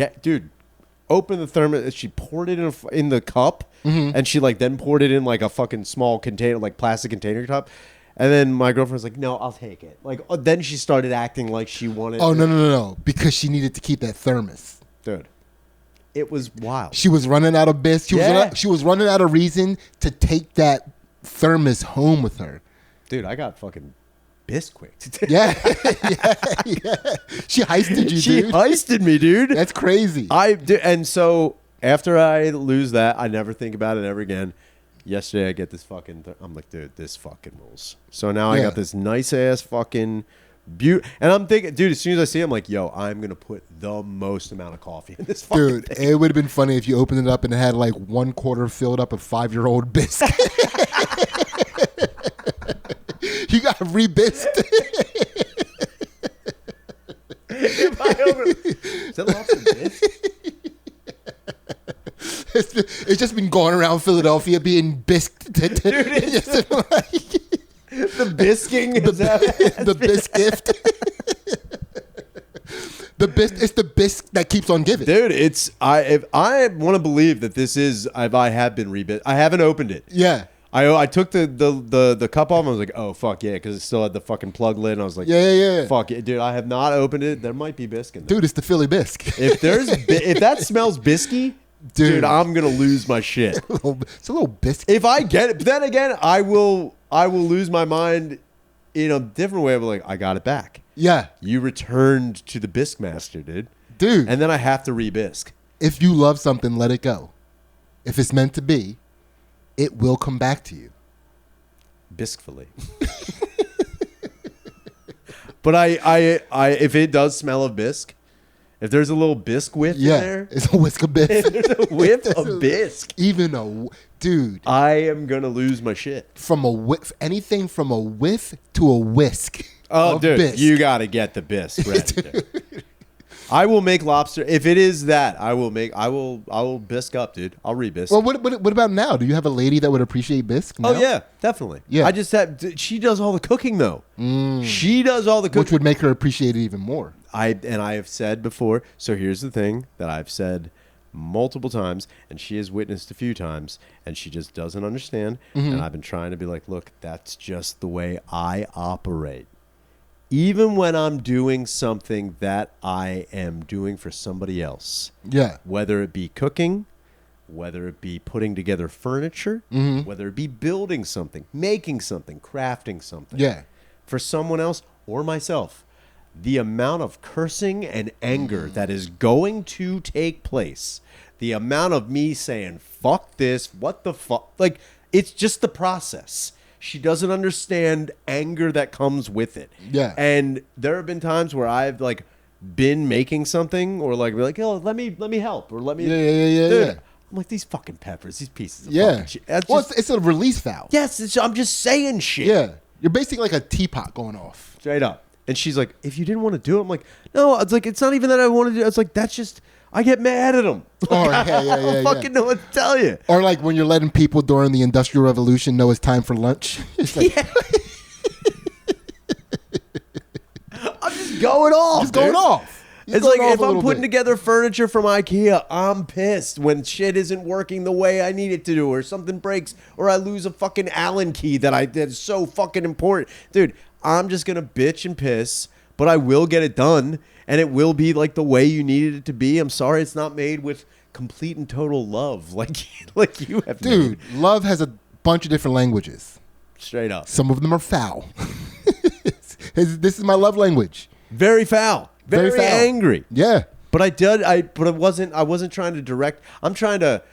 open the thermos. She poured it in the cup, and she like then poured it in like a fucking small container, like plastic container cup. And then my girlfriend's like, no, I'll take it. Like, then she started acting like she wanted. Oh, no. Because she needed to keep that thermos. Dude, it was wild. She was running out of bisque. She was running out of reason to take that thermos home with her. Dude, I got fucking bisquicked. Yeah. She heisted you, dude. She heisted me, dude. That's crazy. And so after I lose that, I never think about it ever again. Yesterday, I get this fucking... I'm like, dude, this fucking rules. So now I got this nice-ass fucking And I'm thinking, dude, as soon as I see it, I'm like, yo, I'm going to put the most amount of coffee in this fucking Dude, thing. it would have been funny if you opened it up and it had like 1/4 filled up of 5-year-old Bisque. You got re-bisqued. Is that Lobster Bisque? It's just been going around Philadelphia being bisqued. Dude, the bisking. The bisque gift. It's the bisque that keeps on giving. Dude, if I want to believe that this is, if I have been rebit, I haven't opened it. Yeah. I took the cup off and I was like, oh, fuck yeah, because it still had the fucking plug lid. And I was like, yeah. Fuck it, dude, I have not opened it. There might be bisque in there. Dude, it's the Philly bisque. If that smells bisky, dude, I'm going to lose my shit. It's a little bisque. If I get it, but then again, I will lose my mind in a different way. I'm like, I got it back. Yeah. You returned to the bisque master, dude. And then I have to re-bisque. if you love something, let it go. If it's meant to be, it will come back to you. Bisquefully. But I if it does smell of bisque, if there's a little bisque whiff in there, it's a whisk of bisque. if there's a whiff of bisque, dude, I am gonna lose my shit. From a whiff, anything from a whiff to a whisk. Oh, dude, bisque. you gotta get the bisque ready. Dude. I will make lobster if it is that. I will bisque up, dude. I'll re-bisque. Well, what about now? Do you have a lady that would appreciate bisque? Now? Oh yeah, definitely. Yeah, I just have. She does all the cooking though. She does all the cooking, which would make her appreciate it even more. I have said before. So here's the thing that I've said multiple times, and she has witnessed a few times, and she just doesn't understand. And I've been trying to be like, look, that's just the way I operate. Even when I'm doing something that I am doing for somebody else. Yeah. Whether it be cooking, whether it be putting together furniture, whether it be building something, making something, crafting something. Yeah. For someone else or myself, the amount of cursing and anger that is going to take place, the amount of me saying, fuck this, what the fuck, like, it's just the process. She doesn't understand anger that comes with it. Yeah. And there have been times where I've like been making something or like be like, oh, let me help or let me. Yeah. Dude, I'm like, these fucking peppers, these pieces of fucking shit. It's a release valve. Yes, I'm just saying shit. Yeah. You're basically like a teapot going off. Straight up. And she's like, if you didn't want to do it, I'm like, no, it's like, it's not even that I want to do it. It's like, that's just, I get mad at them. I don't fucking know what to tell you. Or like when you're letting people during the Industrial Revolution know it's time for lunch. It's like, I'm just going off. Just going off. It's like if I'm putting together furniture from IKEA, I'm pissed when shit isn't working the way I need it to do, or something breaks, or I lose a fucking Allen key that's so fucking important. Dude, I'm just gonna bitch and piss, but I will get it done, and it will be like the way you needed it to be. I'm sorry it's not made with complete and total love like you have. Dude, love has a bunch of different languages. Straight up. Some of them are foul. This is my love language. Very foul. Very foul. Angry. Yeah. But I wasn't trying to direct. I'm trying to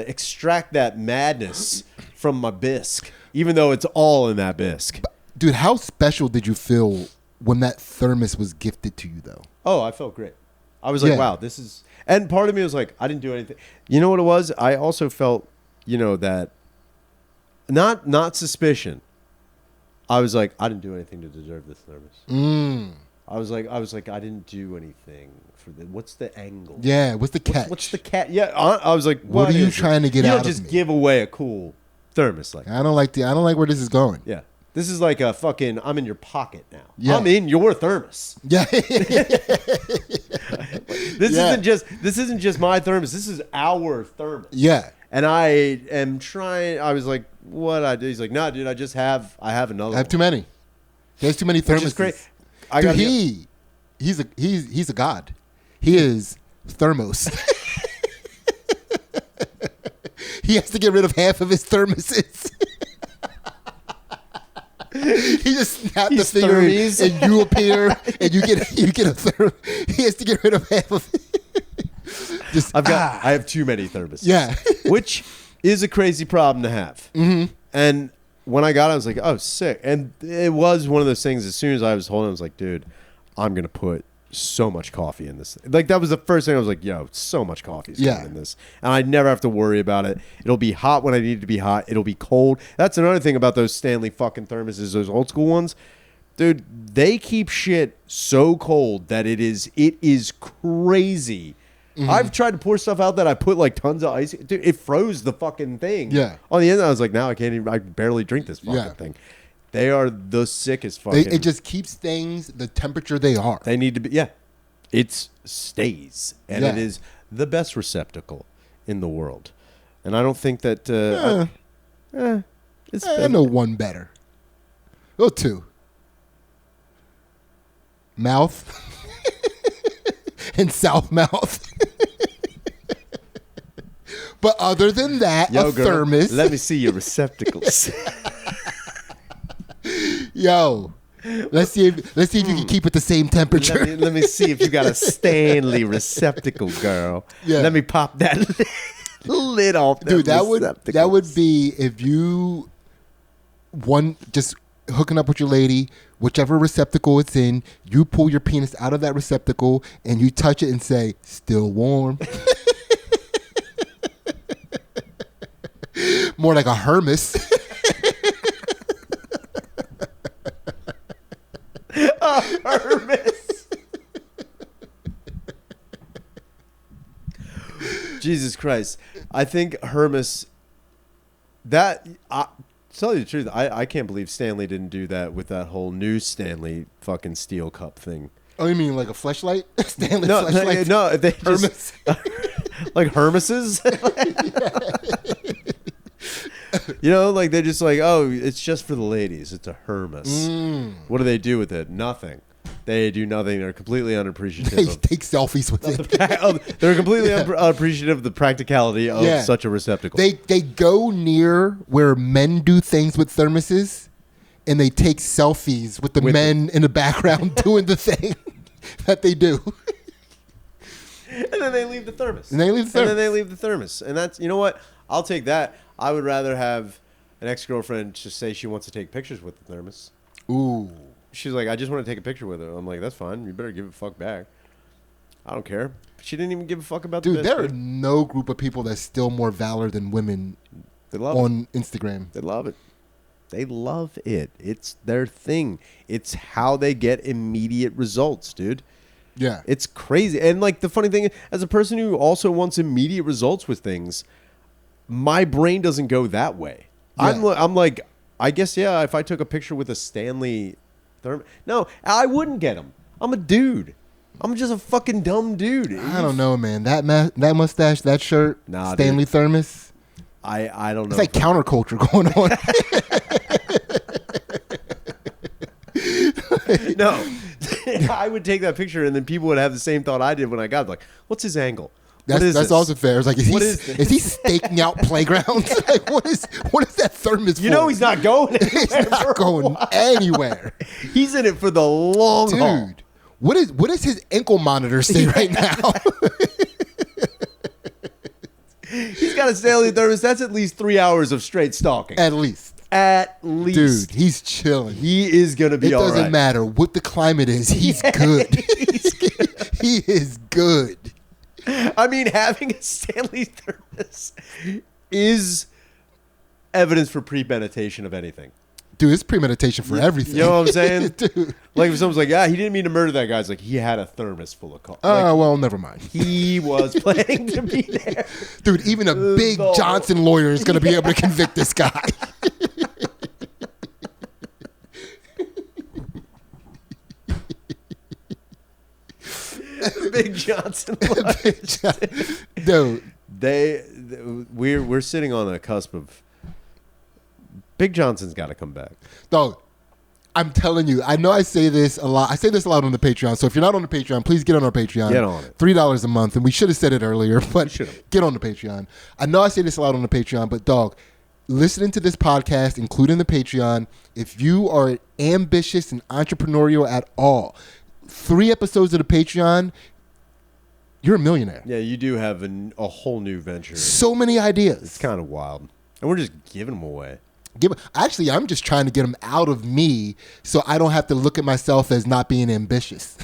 extract that madness from my bisque, even though it's all in that bisque. Dude, how special did you feel when that thermos was gifted to you, though? Oh, I felt great. I was like, wow, this is... And part of me was like, I didn't do anything. You know what it was? I also felt, that... Not suspicion. I was like, I didn't do anything to deserve this thermos. I was like, I didn't do anything for the... What's the angle? Yeah, what's the catch? What's the cat? Yeah, I was like, what are you trying to get out of me? You don't just give away a cool thermos like I don't like where this is going. Yeah. This is like a fucking, I'm in your pocket now. Yeah. I'm in your thermos. Yeah. This isn't just my thermos. This is our thermos. Yeah. And I am trying, I was like, what I do? He's like, nah, dude, I have another one. I have too many. There's too many thermoses. Which is great. Dude, he's a god. He is Thermos. He has to get rid of half of his thermoses. He just snapped the finger thermies. and you appear and you get a thermos. He has to get rid of half of it. I have too many thermoses. Yeah. Which is a crazy problem to have. And when I got it, I was like, oh, sick. And it was one of those things, as soon as I was holding it, I was like, dude, I'm going to put so much coffee in this. Like, that was the first thing I was like, yo, so much coffee is going in this. And I never have to worry about it. It'll be hot when I need it to be hot. It'll be cold. That's another thing about those Stanley fucking thermoses, those old school ones. Dude, they keep shit so cold that it is crazy. Mm-hmm. I've tried to pour stuff out that I put like tons of ice. Dude, it froze the fucking thing. Yeah. On the end, I was like, now I can't even. I barely drink this fucking thing. They are the sickest fucking. It just keeps things the temperature they are. They need to be. Yeah. It stays, and it is the best receptacle in the world. And I don't think that. I know one better. Oh, two. Mouth and South Mouth. But other than that, yo, a girl, thermos. Let me see your receptacles. Yo, let's see if you can keep it the same temperature. Let me see if you got a Stanley receptacle, girl. Yeah. Let me pop that lid off. Dude, that would be if you just hooking up with your lady, whichever receptacle it's in, you pull your penis out of that receptacle and you touch it and say, still warm. More like a Hermes. A Hermes. Jesus Christ. I think Hermes, to tell you the truth, I can't believe Stanley didn't do that with that whole new Stanley fucking steel cup thing. Oh, you mean like a fleshlight? Stanley fleshlight? No, they just... like Hermeses? You know, like they're just like, oh, it's just for the ladies. It's a Hermes. What do they do with it? Nothing. They do nothing. They're completely unappreciative. They take selfies with it. They're completely unappreciative of the practicality of such a receptacle. They go near where men do things with thermoses, and they take selfies with the men in the background doing the thing that they do. And then they leave the thermos. And then they leave the thermos. And that's, you know what? I'll take that. I would rather have an ex-girlfriend just say she wants to take pictures with the thermos. Ooh. She's like, I just want to take a picture with her. I'm like, that's fine. You better give a fuck back. I don't care. She didn't even give a fuck about the Dude, there are no group of people that's still more valor than women on Instagram. They love it. They love it. It's their thing. It's how they get immediate results, dude. Yeah. It's crazy. And like the funny thing, as a person who also wants immediate results with things, my brain doesn't go that way. Yeah. I'm like, I guess, yeah, if I took a picture with a Stanley Thermos. No, I wouldn't get him. I'm a dude. I'm just a fucking dumb dude. I don't know, man. That mustache, that shirt, Stanley dude. Thermos. I don't know. It's like counterculture going on. No. I would take that picture and then people would have the same thought I did when I got it. Like, what's his angle? That's also fair. It's like, is he staking out playgrounds? Like, what is that thermos for? You know he's not going anywhere. He's not going anywhere. He's in it for the long haul. Dude, what does his ankle monitor say right now? He's got a Stanley Thermos. That's at least 3 hours of straight stalking. At least. Dude, he's chilling. He is going to be all right. It doesn't matter what the climate is. He's good. He is good. I mean, having a Stanley Thermos is evidence for premeditation of anything. Dude, it's premeditation for everything. You know what I'm saying? Dude. Like if someone's like, yeah, he didn't mean to murder that guy. It's like, he had a thermos full of coffee. Well, never mind. He was planning to be there. Dude, even a big Johnson lawyer is going to be able to convict this guy. Big Johnson. Dude, we're sitting on the cusp of Big Johnson's got to come back. Dog, I'm telling you, I know I say this a lot. I say this a lot on the Patreon. So if you're not on the Patreon, please get on our Patreon. Get on it. $3 a month. And we should have said it earlier, but get on the Patreon. I know I say this a lot on the Patreon, but dog, listening to this podcast, including the Patreon, if you are ambitious and entrepreneurial at all, 3 episodes of the Patreon, you're a millionaire. Yeah, you do have a whole new venture. So many ideas. It's kind of wild. And we're just giving them away. Actually, I'm just trying to get them out of me so I don't have to look at myself as not being ambitious.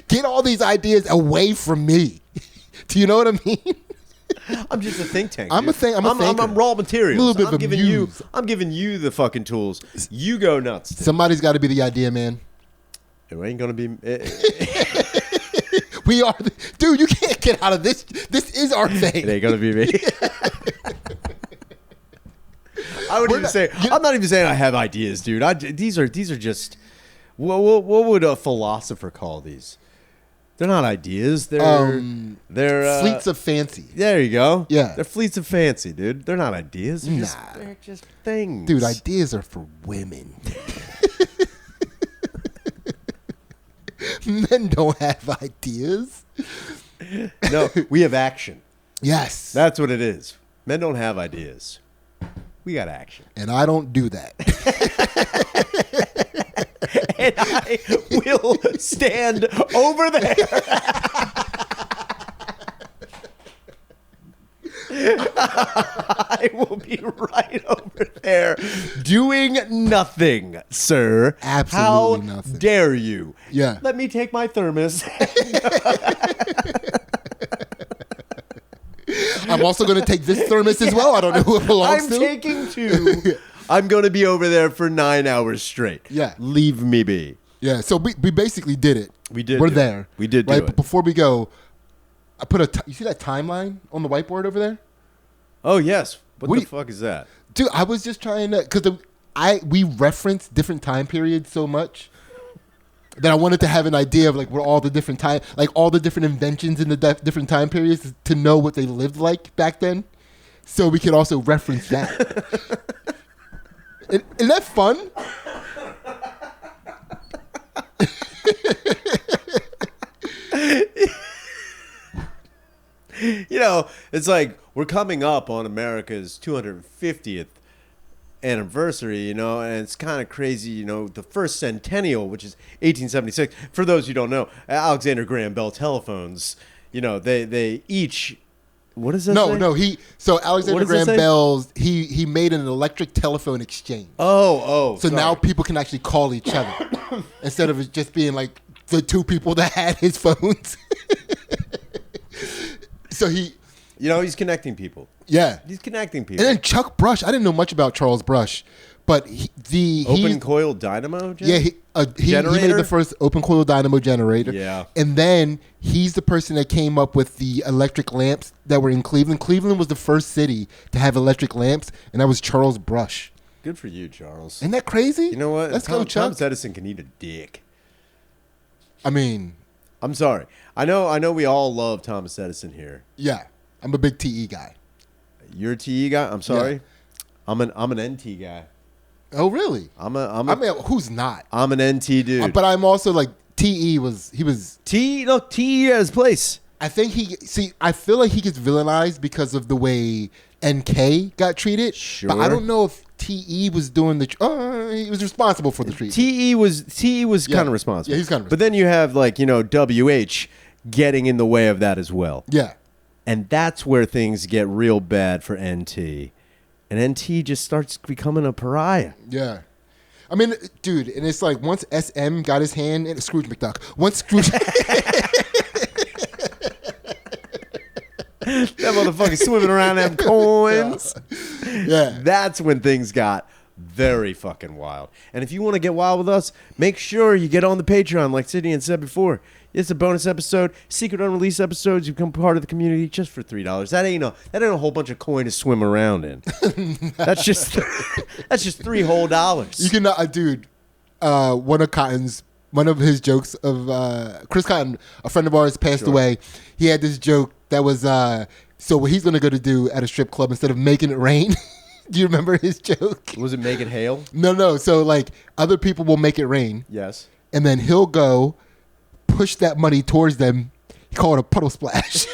Get all these ideas away from me. Do you know what I mean? I'm just a think tank. I'm raw materials. A little bit I'm giving you the fucking tools. You go nuts. Dude. Somebody's got to be the idea man. It ain't gonna be. We are, dude. You can't get out of this. This is our thing. It ain't gonna be me. I'm not even saying I have ideas, dude. These are just. What would a philosopher call these? They're not ideas. They're fleets of fancy. There you go. Yeah, they're fleets of fancy, dude. They're not ideas. They're just things, dude. Ideas are for women. Men don't have ideas. No, we have action. Yes, that's what it is. Men don't have ideas. We got action, and I don't do that. And I will stand over there. I will be right over there doing nothing, sir. Absolutely How nothing. Dare you? Yeah. Let me take my thermos. I'm also going to take this thermos as well. I don't know who it belongs to. I'm taking two. I'm going to be over there for 9 hours straight. Yeah. Leave me be. Yeah, so we basically did it. We did. We're there. We did do right? it. But before we go, I put you see that timeline on the whiteboard over there? Oh, yes. What the fuck is that? Dude, I was just trying to, because we reference different time periods so much that I wanted to have an idea of like what all the different all the different inventions in the different time periods to know what they lived like back then. So we could also reference that. Isn't that fun? You know, it's like we're coming up on America's 250th anniversary, you know, and it's kind of crazy, you know, the first centennial, which is 1876. For those who don't know, Alexander Graham Bell telephones, you know, they each... What is that? So Alexander Graham Bell's he made an electric telephone exchange. So sorry. Now people can actually call each other instead of it just being like the two people that had his phones. So he's connecting people. Yeah, he's connecting people. And then Chuck Brush, I didn't know much about Charles Brush, but open coil dynamo. Yeah, he made the first open coil dynamo generator. Yeah, and then he's the person that came up with the electric lamps that were in Cleveland. Cleveland was the first city to have electric lamps, and that was Charles Brush. Good for you, Charles. Isn't that crazy? You know what? Let's go, Chuck. Thomas Edison can eat a dick. I mean, I'm sorry. I know. We all love Thomas Edison here. Yeah, I'm a big TE guy. You're a TE guy. I'm sorry. Yeah. I'm an NT guy. Oh, really? I mean, who's not? I'm an NT dude. But I'm also like TE was. TE. Look, TE has place. I think I feel like he gets villainized because of the way NK got treated. Sure. But I don't know if TE was doing he was responsible for the treatment. TE was kind of responsible. Yeah, he's kind of responsible. But then you have like, WH getting in the way of that as well. Yeah. And that's where things get real bad for NT. And NT just starts becoming a pariah. Yeah. I mean, dude, and it's like once SM got his hand in Scrooge McDuck. Once Scrooge that motherfucker swimming around them coins. Yeah. That's when things got very fucking wild. And if you want to get wild with us, make sure you get on the Patreon, like Sidney had said before. It's a bonus episode, secret unreleased episodes. You become part of the community just for $3. That ain't a whole bunch of coin to swim around in. That's just $3 whole. You can, dude. One of his jokes of Chris Cotton, a friend of ours, passed away. He had this joke that was so what he's gonna go to do at a strip club instead of making it rain. Do you remember his joke? Was it make it hail? No. So like other people will make it rain. Yes. And then he'll go push that money towards them. He called it a puddle splash.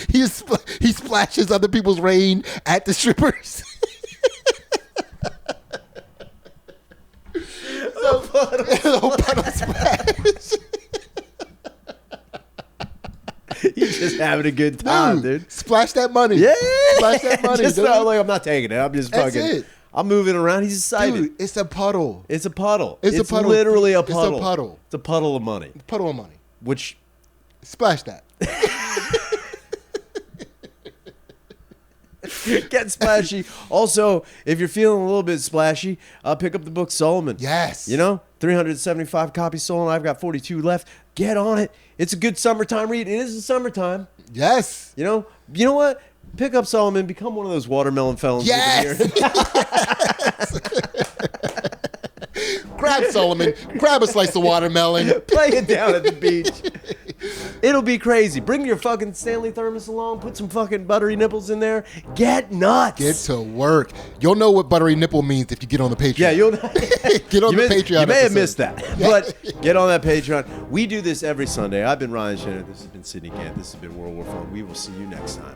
He splashes other people's rain at the strippers. Puddle splash. He's just having a good time, dude. Splash that money. Yeah. Splash that money. Just dude. like, I'm not taking it. I'm just That's fucking. it. I'm moving around. He's excited. Dude, it's a puddle. It's a puddle. It's a puddle. Literally a puddle. It's a puddle. It's a puddle of money. Puddle of money. Which Splash that. get splashy. Also, if you're feeling a little bit splashy, pick up the book Solomon. Yes. 375 copies sold. I've got 42 left. Get on it. It's a good summertime read. It is the summertime. Yes. You know what? Pick up Solomon. Become one of those watermelon felons. Yes. Grab Solomon. Grab a slice of watermelon. Play it down at the beach. It'll be crazy. Bring your fucking Stanley Thermos along. Put some fucking buttery nipples in there. Get nuts. Get to work. You'll know what buttery nipple means if you get on the Patreon. Yeah, you'll get on the Patreon. You may have episode. missed that, but get on that Patreon. We do this every Sunday. I've been Ryan Sidney. This has been Sidney Gantt. This has been World War Fun. We will see you next time.